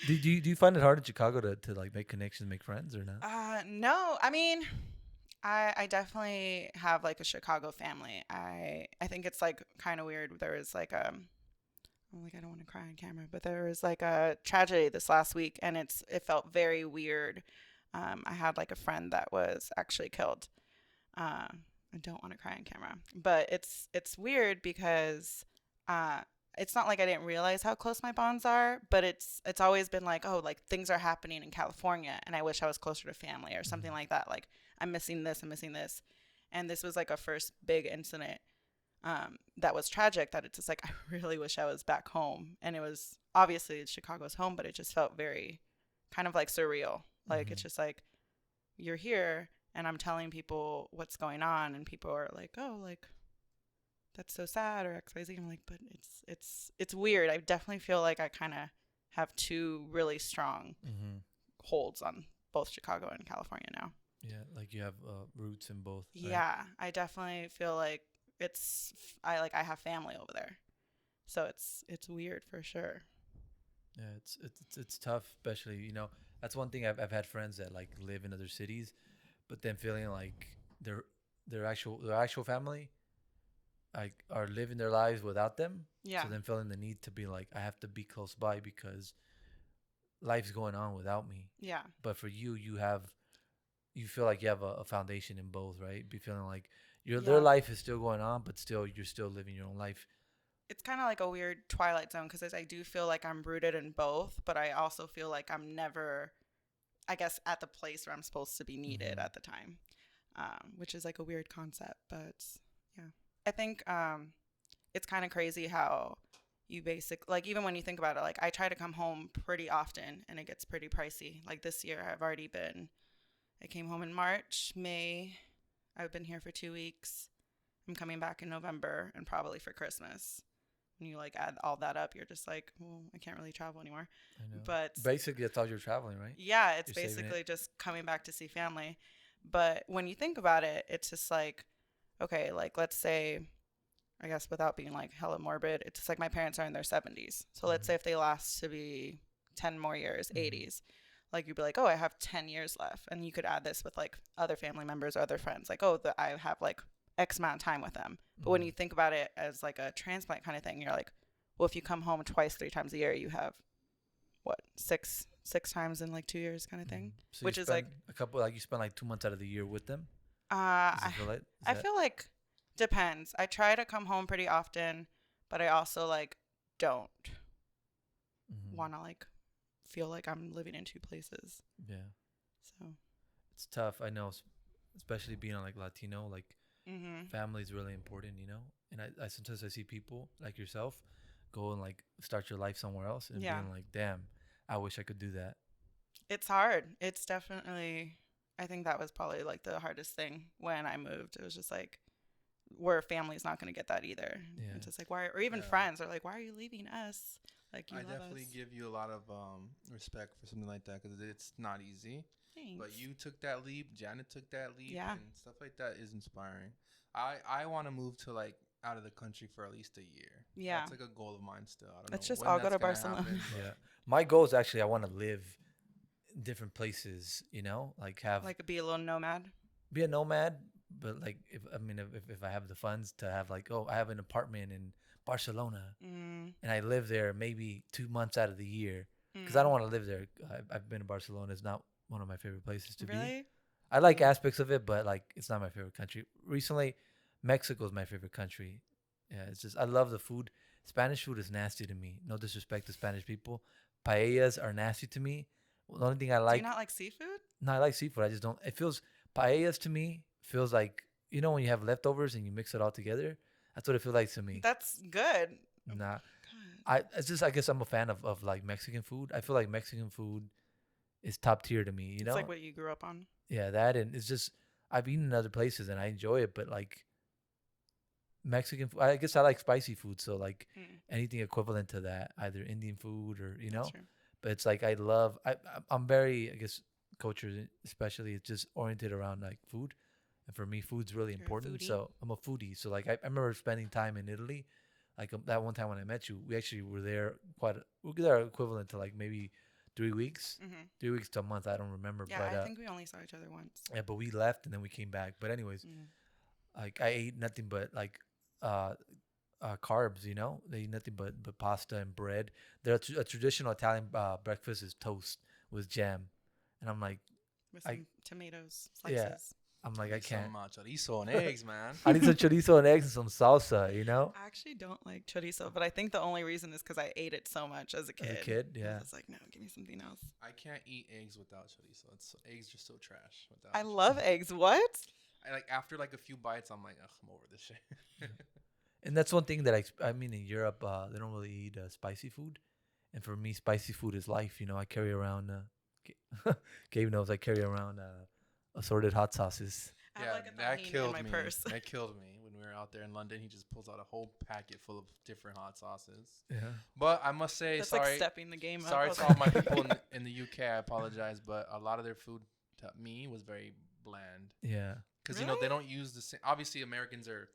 do you find it hard in Chicago to like make connections, make friends, or not? No. I mean, I definitely have like a Chicago family. I think it's like kind of weird. There was like I'm like I don't want to cry on camera, but there was like a tragedy this last week, and it felt very weird. I had like a friend that was actually killed. I don't want to cry on camera, but it's weird because it's not like I didn't realize how close my bonds are, but it's always been like, oh, like things are happening in California, and I wish I was closer to family or something like that. Like I'm missing this, and this was like a first big incident that was tragic. That it's just like I really wish I was back home, and it was obviously Chicago's home, but it just felt very kind of like surreal. Like it's just like you're here, and I'm telling people what's going on, and people are like, oh, like that's so sad or XYZ. I'm like, but it's weird. I definitely feel like I kind of have two really strong holds on both Chicago and California now. Yeah, like you have roots in both. Right? Yeah, I definitely feel like I have family over there. So it's weird for sure. Yeah, it's tough, especially that's one thing I've had friends that like live in other cities, but then feeling like their their actual family like are living their lives without them. Yeah. So then feeling the need to be like I have to be close by because life's going on without me. Yeah. But for you, you feel like you have a foundation in both, right? Be feeling like their Yeah. life is still going on, but still you're still living your own life. It's kind of like a weird twilight zone because I do feel like I'm rooted in both, but I also feel like I'm never, I guess, at the place where I'm supposed to be needed at the time, which is like a weird concept. But yeah, I think it's kind of crazy how like even when you think about it, like I try to come home pretty often and it gets pretty pricey. Like this year, I came home in March, May. I've been here for 2 weeks. I'm coming back in November and probably for Christmas. When you like add all that up, you're just like, well, I can't really travel anymore. I know. But basically, that's all you're traveling, right? yeah, it's You're basically just coming back to see family. But when you think about it, it's just like, okay, like let's say, I guess without being like hella morbid, it's just like my parents are in their 70s. So let's say if they last to be 10 more years, 80s, like you'd be like, oh, I have 10 years left. And you could add this with like other family members or other friends, like, oh, I have like X amount of time with them. But when you think about it as like a transplant kind of thing, you're like, well, if you come home twice, 3 times a year, you have what, six times in like 2 years kind of thing, So which you is like spend a couple, like you spend like 2 months out of the year with them. I I feel like depends. I try to come home pretty often, but I also like don't want to like feel like I'm living in two places. Yeah, So it's tough. I know, especially being on like Latino, like family is really important, And I sometimes I see people like yourself go and like start your life somewhere else and being like, damn, I wish I could do that. It's hard. It's definitely, I think that was probably like the hardest thing when I moved. It was just like, where family's not going to get that either. Yeah. It's just like, why, or even friends are like, why are you leaving us? Like, you I love definitely us. give you a lot of respect for something like that because it's not easy. Thanks. But you took that leap. Janet took that leap. Yeah. And stuff like that is inspiring. I want to move to like out of the country for at least a year. Yeah. That's like a goal of mine still. I don't Let's know just when all go that's to gonna Barcelona. happen, Yeah, my goal is actually I want to live in different places. Like have Like be a little nomad. be a nomad, but like if I have the funds to have like I have an apartment in Barcelona and I live there maybe 2 months out of the year because I don't want to live there. I've been to Barcelona. It's not one of my favorite places to be. I like aspects of it, but like it's not my favorite country. Recently, Mexico is my favorite country. Yeah, it's just I love the food. Spanish food is nasty to me. No disrespect to Spanish people. Paellas are nasty to me. The only thing I like. Do you not like seafood? No, I like seafood. I just don't. It feels paellas to me feels like when you have leftovers and you mix it all together. That's what it feels like to me. That's good. Nah, God. I guess I'm a fan of like Mexican food. I feel like Mexican food is top tier to me. It's like what you grew up on. Yeah, that and it's just I've eaten in other places and I enjoy it, but like Mexican food, I guess I like spicy food, so like anything equivalent to that, either Indian food or That's true. But it's like I'm very I guess culture especially it's just oriented around like food, and for me food's really You're a important. foodie? So I'm a foodie. So like I remember spending time in Italy, like that one time when I met you, we actually were there we were there equivalent to like maybe 3 weeks, 3 weeks to a month. I don't remember. Yeah, but I think we only saw each other once. yeah, but we left and then we came back. But anyways, like I ate nothing but like uh, carbs. They eat nothing but pasta and bread. A traditional Italian breakfast is toast with jam, and I'm like, With some tomatoes, slices. yeah, I'm like I can't. Some chorizo and eggs, man. I need some chorizo and eggs and some salsa. I actually don't like chorizo, but I think the only reason is because I ate it so much as a kid. As a kid, yeah. I was like, no, give me something else. I can't eat eggs without chorizo. Eggs are so trash without. I love eggs. What? I like after like a few bites, I'm like, ugh, I'm over this shit. And that's one thing that I mean in Europe, they don't really eat spicy food, and for me, spicy food is life. I carry around. Gabe knows I carry around assorted hot sauces. I have like a that tahini killed in my me. purse. That killed me when we were out there in London, he just pulls out a whole packet full of different hot sauces. Yeah. But I must say, That's sorry, like stepping the game up. sorry I was to all like- my people in the UK. I apologize, but a lot of their food to me was very bland. Yeah. Because you know Really? they don't use the same. Obviously, Americans are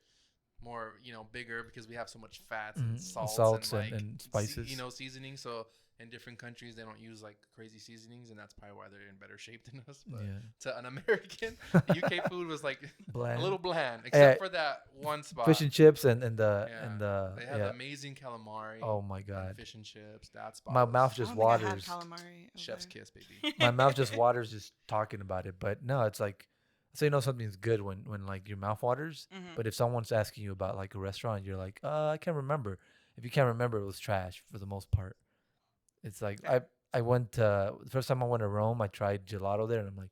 more bigger because we have so much fats and Mhm. salts, and like and spices. seasoning. So in different countries they don't use like crazy seasonings, and that's probably why they're in better shape than us. But Yeah. to an American, UK food was like Bland. a little bland, except Yeah. for that one spot. Fish and chips and They have amazing calamari. Oh my and god. fish and chips. That spot. My was mouth I just don't think I had waters. calamari. chef's over. kiss, baby. My mouth just waters just talking about it. But no, it's like, so you know something's good when like your mouth waters. Mhm. But if someone's asking you about like a restaurant, you're like, I can't remember. If you can't remember, it was trash for the most part. It's like Yeah. I went the first time I went to Rome, I tried gelato there, and I'm like,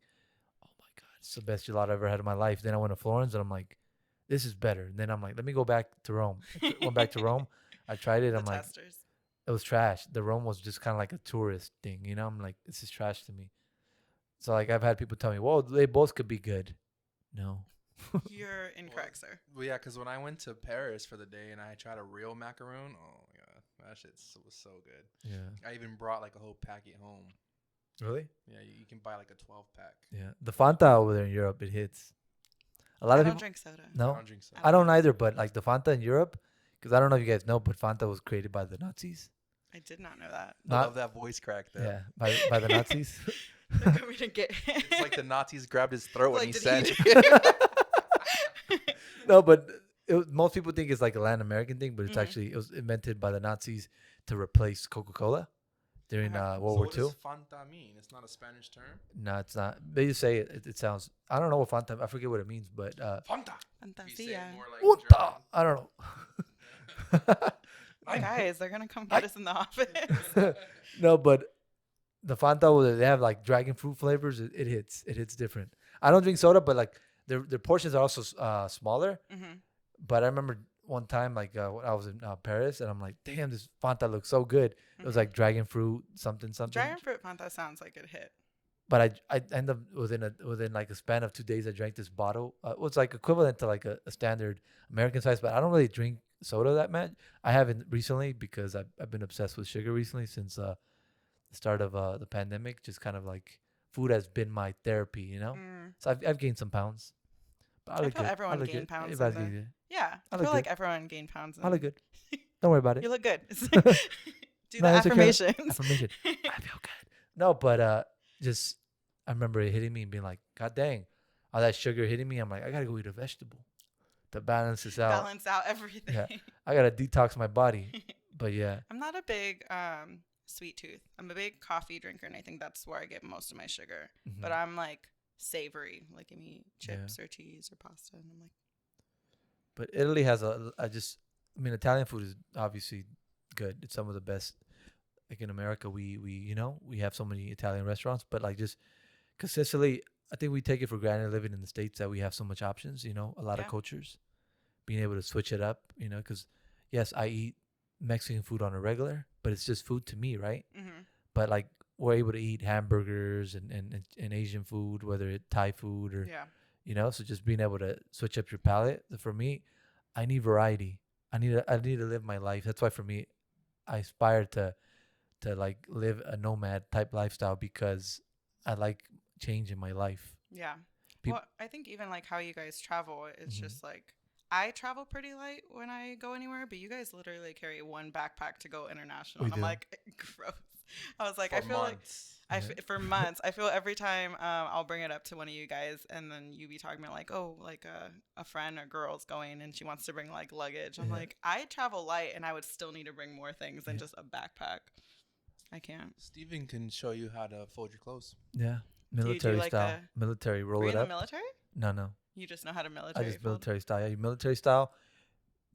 oh my god, it's the best gelato I ever had in my life. Then I went to Florence, and I'm like, this is better. And then I'm like, let me go back to Rome. Went back to Rome. I tried it. The I'm like, testers. it was trash. The Rome was just kind of like a tourist thing, you know. I'm like, this is trash to me. So like, I've had people tell me, well, they both could be good. No. You're incorrect, sir. Well, yeah, because when I went to Paris for the day and I tried a real macaroon, oh my god, that shit was so good. Yeah. I even brought like a whole packet home. Really? Yeah, you can buy like a 12-pack. Yeah. The Fanta over there in Europe, it hits. A lot I of don't people. drink soda. No, I don't drink soda. I don't either. But like the Fanta in Europe, because I don't know if you guys know, but Fanta was created by the Nazis. I did not know that. I Not- love that voice crack though. Yeah, by the Nazis. They're coming to get. It's like the Nazis grabbed his throat when Like, he did said he it. No, but most people think it's like a Latin American thing, but it's Mhm. actually it was invented by the Nazis to replace Coca-Cola during Okay. World So War what II. does Fanta mean? It's not a Spanish term. No, it's not. They just say it sounds. I don't know what Fanta. I forget what it means, but Fanta. If you say it Fantasia. more like Unta. German. I don't know. Guys, they're gonna come get us in the office. No, but the Fanta, they have like dragon fruit flavors. It hits. It hits different. I don't drink soda, but like their portions are also smaller. hmm But I remember one time, like when I was in Paris, and I'm like, damn, this Fanta looks so good. It was like dragon fruit, something. Dragon fruit Fanta sounds like it hit. But I end up within like a span of 2 days, I drank this bottle. It was like equivalent to like a standard American size, but I don't really drink soda that much. I haven't recently because I've been obsessed with sugar recently since the start of the pandemic. Just kind of like food has been my therapy, you know. Mm. So I've gained some pounds. But I look feel good. everyone look gained good. pounds Everybody's in the- getting- Yeah, I I feel look like good. everyone gained pounds. I look good. Don't worry about it. You look good. Do No, the it's okay. affirmations. Affirmation. I feel good. No, but just I remember it hitting me and being like, God dang, all that sugar hitting me. I'm like, I gotta go eat a vegetable to balance this out. Balance out everything. Yeah. I gotta detox my body. But yeah, I'm not a big sweet tooth. I'm a big coffee drinker, and I think that's where I get most of my sugar. mhm. But I'm like savory, like give me chips or cheese or pasta, and I'm like, But Italy has I mean, Italian food is obviously good. It's some of the best. Like in America, we we have so many Italian restaurants, but like just consistently, I think we take it for granted living in the States that we have so much options. You know, a lot of Yeah. cultures, being able to switch it up. You know, because yes, I eat Mexican food on a regular, but it's just food to me, right? mm-hmm. But like we're able to eat hamburgers and Asian food, whether it's Thai food or Yeah. you know. So just being able to switch up your palate. For me, I need variety. I need to live my life. That's why for me, I aspire to like live a nomad type lifestyle because I like change in my life. Yeah. Peop- Well, I think even like how you guys travel, it's Mhm. just like I travel pretty light when I go anywhere, but you guys literally carry one backpack to go international. We And I'm do. like, gross. I was like, For I feel like months. for months, I feel every time I'll bring it up to one of you guys, and then you be talking about like, oh, like a friend or girl's going and she wants to bring like luggage. I'm Yeah. like, I travel light, and I would still need to bring more things than Yeah. just a backpack. I can't. Steven can show you how to fold your clothes. Yeah, do military like style. Military roll Were you it in the up. military? No. You just know how to I military just fold? military style. Yeah, military style.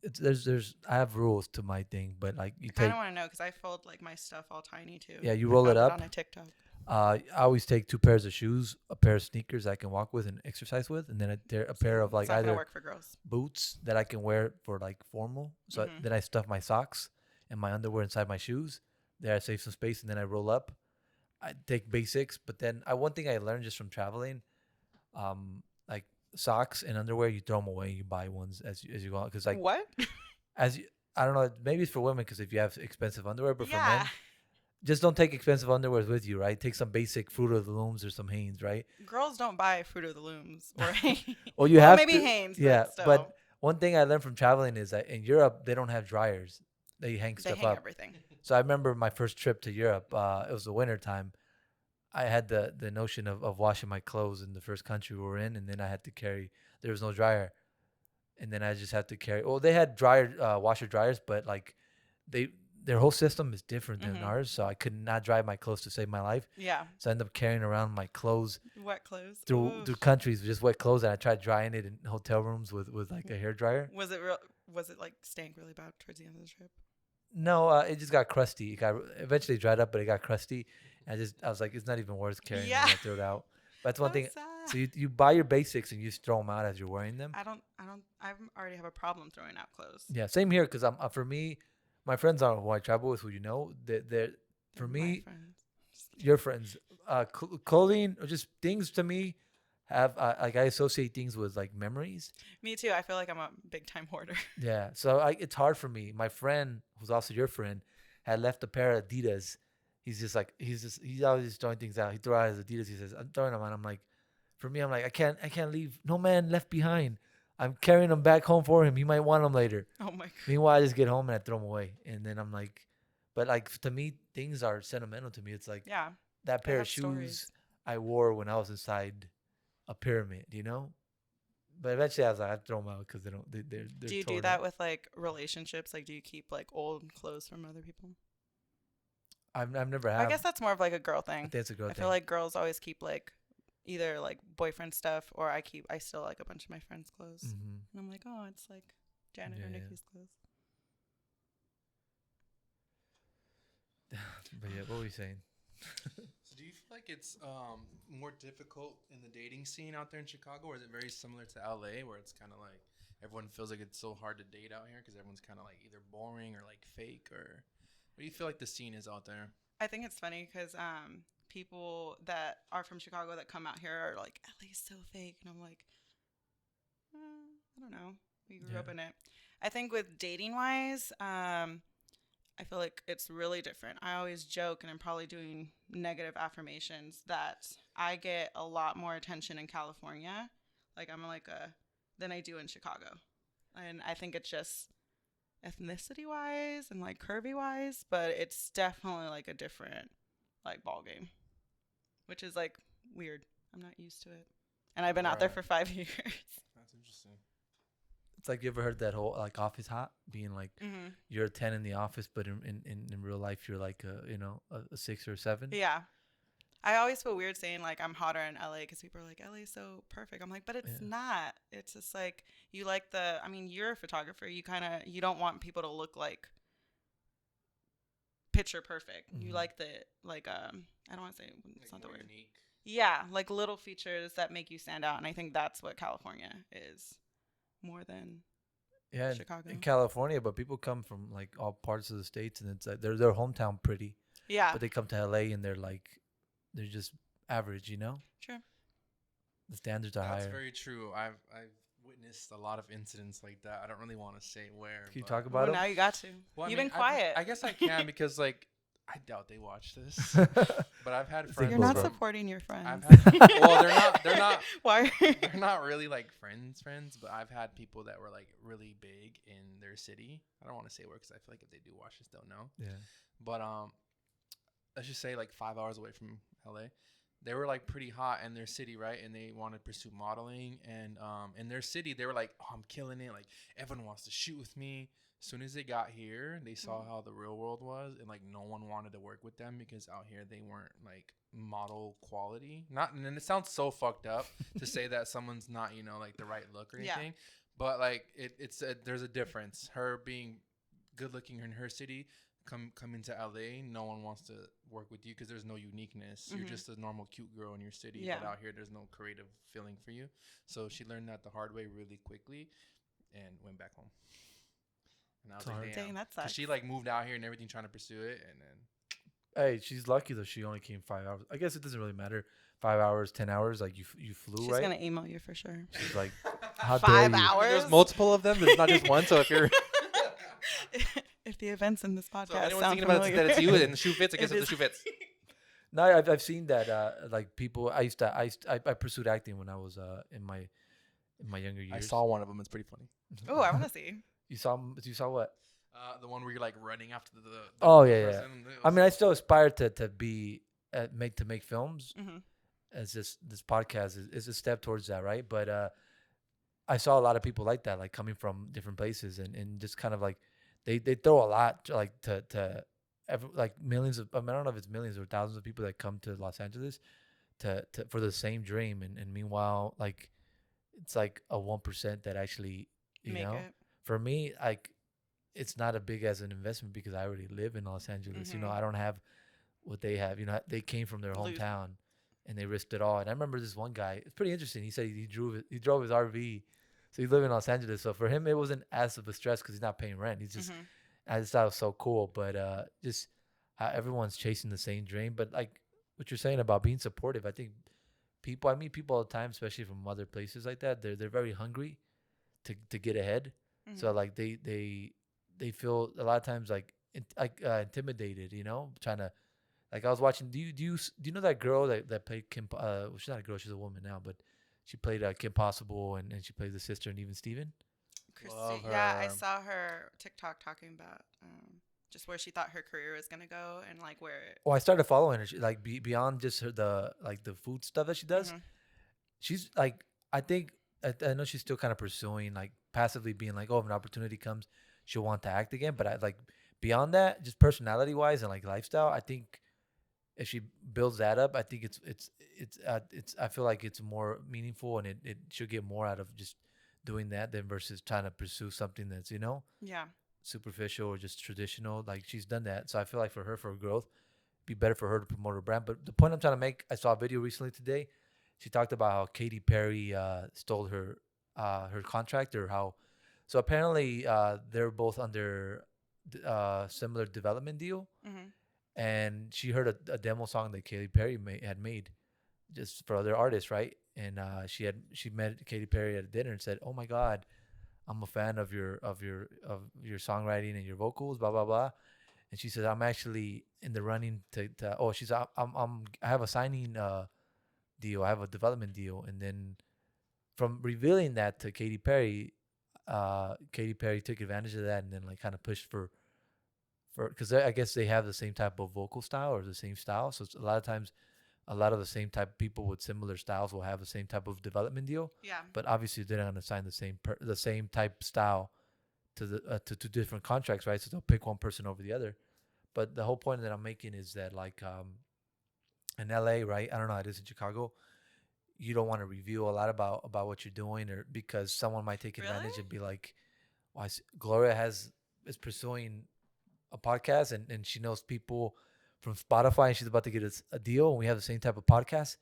It's there's I have rules to my thing, but like you I kind take of want to know because I fold like my stuff all tiny too. yeah you I roll it found up. on a TikTok. I always take 2 pairs of shoes, a pair of sneakers I can walk with and exercise with, and then a pair of like it's not gonna either work for girls. boots that I can wear for like formal. So Mhm. then I stuff my socks and my underwear inside my shoes. There I save some space and then I roll up. I take basics, but then one thing I learned just from traveling, like socks and underwear, you throw them away. You buy ones as you go out, because like What? as you, I don't know, maybe it's for women because if you have expensive underwear, but for Yeah. men, just don't take expensive underwear with you, right? Take some basic Fruit of the Looms or some Hanes, right? Girls don't buy Fruit of the Looms or Hanes. Well, you Well, have maybe to, Hanes, yeah. but still, But one thing I learned from traveling is that in Europe they don't have dryers; they hang they stuff hang up. everything. So I remember my first trip to Europe. It was the winter time. I had the notion of washing my clothes in the first country we were in, and then I had to carry. There was no dryer, and then I just had to carry. Well, they had dryer washer dryers, but like they their whole system is different than Hmm. ours. So I could not dry my clothes to save my life. Yeah. So I ended up carrying around my clothes Wet clothes. through Oof. countries with just wet clothes, and I tried drying it in hotel rooms with like a hair dryer. Was it real? Was it like stank really bad towards the end of the trip? No, it just got crusty. It got eventually dried up, but it got crusty. I was like, it's not even worth carrying it. Yeah. I threw it out. But that's one So thing. sad. So you buy your basics and you just throw them out as you're wearing them. I already have a problem throwing out clothes. Yeah, same here. Because I'm for me, my friends are who I travel with, who you know, they're for They're my me, friends. Just kidding. your friends, clothing or just things to me have like I associate things with like memories. Me too. I feel like I'm a big time hoarder. Yeah, so it's hard for me. My friend, who's also your friend, had left a pair of Adidas. He's always just throwing things out. He threw out his Adidas. He says, "I'm throwing them out." I'm like, for me, I'm like, I can't leave. No man left behind. I'm carrying them back home for him. He might want them later. Oh my god. Meanwhile, I just get home and I throw them away. And then I'm like, but like to me, things are sentimental to me. It's like Yeah. that They pair of have shoes stories. I wore when I was inside a pyramid, you know? But eventually I was like, I throw them out because they're Do you do torn that up. with like relationships? Like, do you keep like old clothes from other people? I've never I have. guess that's more of like a girl I thing. think it's a girl I thing. feel like girls always keep like either like boyfriend stuff or I still like a bunch of my friends' clothes. Mm-hmm. And I'm like, oh, it's like Janet or Yeah. Nikki's clothes. But yeah, what were you saying? So do you feel like it's more difficult in the dating scene out there in Chicago, or is it very similar to LA, where it's kind of like everyone feels like it's so hard to date out here because everyone's kind of like either boring or like fake, or what do you feel like the scene is out there? I think it's funny because people that are from Chicago that come out here are like, LA's so fake. And I'm like, I don't know. We grew up Yeah. in it. I think with dating wise, I feel like it's really different. I always joke, and I'm probably doing negative affirmations, that I get a lot more attention in California. Like I'm like than I do in Chicago. And I think it's just ethnicity wise and like curvy wise, but it's definitely like a different like ball game, which is like weird. I'm not used to it. And I've been out there Right. for 5 years. That's interesting. It's like you ever heard that whole like office hot being like Hmm. you're a 10 in the office, but in real life you're like a 6 or a 7. Yeah. I always feel weird saying like I'm hotter in LA because people are like, LA's so perfect. I'm like, but it's Yeah. not. It's just like you like I mean, you're a photographer. You don't want people to look like picture perfect. You Mhm. like I don't want to say it's Like not the more word. unique. Yeah, like little features that make you stand out. And I think that's what California is more than Yeah, Chicago. in California, but people come from like all parts of the states, and it's like their hometown pretty, Yeah, but they come to LA and they're just average, you know. true. The standards are That's higher. very true. I've witnessed a lot of incidents like that. I don't really want to say where. Can you but- talk Oh, about now you got to. Well, I You've mean, been quiet. I guess I can because like I doubt they watch this, them? but I've had It's friends. You're Simple, not bro. supporting your friends. I've had, well, they're not Why? they're not really like friends, but I've had people that were like really big in their city. I don't want to say where because I feel like if they do watch this, they'll know. Yeah. But let's just say like 5 hours away from LA. They were like pretty hot in their city, right? And they wanted to pursue modeling. And in their city, they were like, "Oh, I'm killing it! Like everyone wants to shoot with me." As soon as they got here, they saw how the real world was, and like no one wanted to work with them because out here they weren't like model quality. Not, and it sounds so fucked up to say that someone's not, like the right look or Yeah. anything, but like there's a difference. Her being good looking in her city, come into LA, no one wants to work with you because there's no uniqueness. You're Mhm. just a normal cute girl in your city, Yeah. but out here there's no creative feeling for you. So she learned that the hard way really quickly and went back home. And I was It's hard. like, Dang, damn. that 'Cause sucks. she like moved out here and everything trying to pursue it, and then Hey, she's lucky that she only came 5 hours. I guess it doesn't really matter. 5 hours, 10 hours, like you flew, She's right? gonna email you for sure. She's like, how dare Five you? I mean, there's hours. multiple of them. There's not just one. So if you're If the events in this so if podcast anyone's sound thinking about familiar, that it's you and the shoe fits, I guess It if the is. shoe fits. No, I've seen that. Like people, I pursued acting when I was in my younger years. I saw one of them. It's pretty funny. Oh, I want to see. You saw what? The one where you're like running after the Oh the yeah, yeah. person. I mean, I still aspire to be make films. Hmm. As this podcast is a step towards that, right? But I saw a lot of people like that, like coming from different places and just kind of like they throw a lot like like millions of, I mean, I don't know if it's millions or thousands of people that come to Los Angeles to for the same dream, and meanwhile like it's like a 1% that actually, Make it. for me, like it's not a big as an investment because I already live in Los Angeles. Mhm. I don't have what they have. They came from their Lose- hometown and they risked it all. And I remember this one guy. It's pretty interesting. He said he drove his RV, so he lived in Los Angeles. So for him, it wasn't as of a stress because he's not paying rent. He's just, Mhm. I just thought it was so cool. But just how everyone's chasing the same dream. But like what you're saying about being supportive, I think I meet people all the time, especially from other places like that. They're very hungry to get ahead. So Mhm. like they feel a lot of times like intimidated, trying to, like I was watching. Do you know that girl that played Kim? Well, she's not a girl; she's a woman now, but she played Kim Possible, and she plays the sister in Even Steven. Love Yeah, I her. saw her TikTok talking about just where she thought her career was gonna go and like where. Well, I started following her. She, like beyond just the food stuff that she does. Mhm. She's like, I think I know she's still kind of pursuing like passively being like, oh, if an opportunity comes, she'll want to act again. But I like beyond that, just personality wise and like lifestyle, I think if she builds that up, I think it's I feel like it's more meaningful and it should get more out of just doing that than versus trying to pursue something that's Yeah. superficial or just traditional. Like she's done that, so I feel like for her, for growth, be better for her to promote her brand. But the point I'm trying to make, I saw a video recently today. She talked about how Katy Perry stole her contract, or how. So apparently they're both under similar development deal, Mhm. and she heard a demo song that Katy Perry had made just for other artists, right? And she met Katy Perry at a dinner and said, "Oh my God, I'm a fan of your songwriting and your vocals, blah blah blah." And she said, "I'm actually in the running to oh, she's I have a signing deal, I have a development deal." And then from revealing that to Katy Perry, Katy Perry took advantage of that and then like kind of pushed for because I guess they have the same type of vocal style or the same style. So it's a lot of times, a lot of the same type of people with similar styles will have the same type of development deal. Yeah. But obviously, they're not going to sign the same type style to to two different contracts, right? So they'll pick one person over the other. But the whole point that I'm making is that like in LA, right? I don't know how it is in Chicago. You don't want to reveal a lot about what you're doing, or because someone might take advantage Really? and be like, "Why Gloria is pursuing a podcast and she knows people from Spotify and she's about to get a deal and we have the same type of podcast.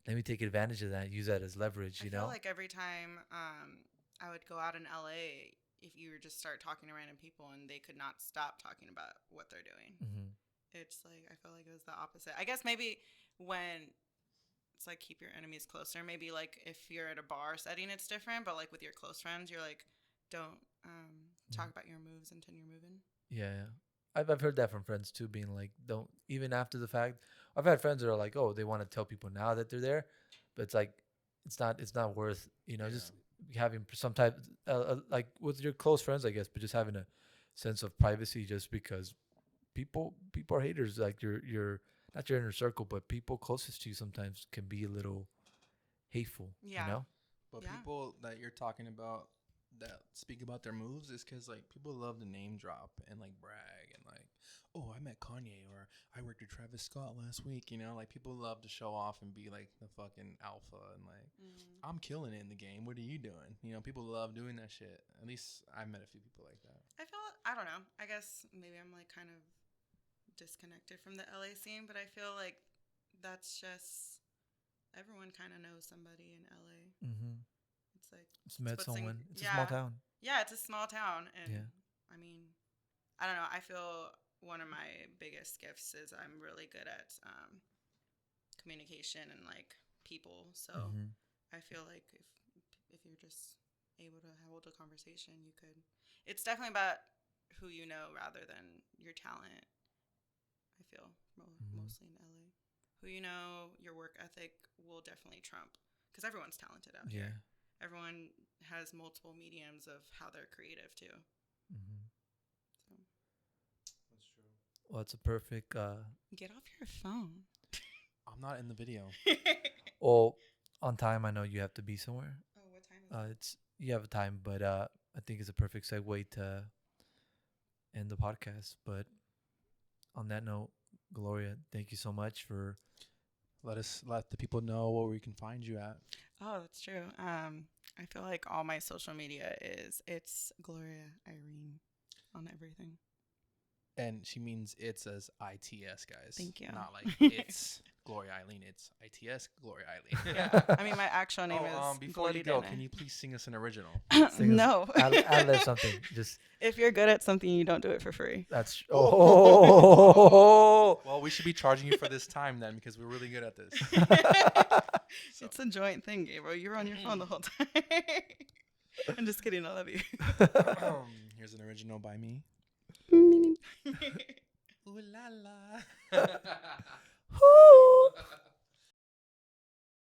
Let me take advantage of that and use that as leverage, I feel like every time I would go out in LA, if you were just start talking to random people and they could not stop talking about what they're doing, Mm-hmm. it's like I feel like it was the opposite. I guess maybe when it's like keep your enemies closer. Maybe like if you're at a bar setting, it's different. But like with your close friends, you're like, don't talk about your moves until you're moving. Yeah, yeah. I've heard that from friends too, being like, don't even after the fact. I've had friends that are like, oh, they want to tell people now that they're there, but it's like, it's not worth, just having some type, like with your close friends, I guess, but just having a sense of privacy, just because people are haters. Like your not your inner circle, but people closest to you sometimes can be a little hateful. Yeah. But Yeah. people that you're talking about that speak about their moves is because like people love to name drop and like brag and like, oh, I met Kanye or I worked with Travis Scott last week. Like people love to show off and be like the fucking alpha and like, I'm killing it in the game. What are you doing? People love doing that shit. At least I've met a few people like that. I don't know. I guess maybe I'm like kind of disconnected from the LA scene, but I feel like that's just everyone kind of knows somebody in LA. Mm-hmm. It's like It's met what's someone. It's a yeah. small town. Yeah, it's a small town, and Yeah. I mean, I don't know. I feel one of my biggest gifts is I'm really good at communication and like people. So I feel like if you're just able to hold a conversation, you could. It's definitely about who you know rather than your talent. I feel mostly in LA. Who you know, your work ethic will definitely trump because everyone's talented out here. Everyone has multiple mediums of how they're creative too. So. That's true. Well, it's a perfect. Get off your phone. I'm not in the video. Well, on time. I know you have to be somewhere. Oh, what time is it? It's you have a time, but I think it's a perfect segue to end the podcast. But on that note, Gloria, thank you so much for. Let the people know where we can find you at. Oh, that's true. I feel like all my social media it's Gloria Irene on everything. And she means it's as ITS, guys. Thank you. Not like it's Gloria Eileen. It's ITS Gloria Eileen. Yeah. I mean, my actual name is before Gloria you go, Dene. can you please sing us an original? No. I'll live something. Just if you're good at something, you don't do it for free. that's. Well, we should be charging you for this time then because we're really good at this. It's a joint thing, Gabriel. You were on your phone the whole time. I'm just kidding. I love you. Here's an original by me. Ooh Ooh la la.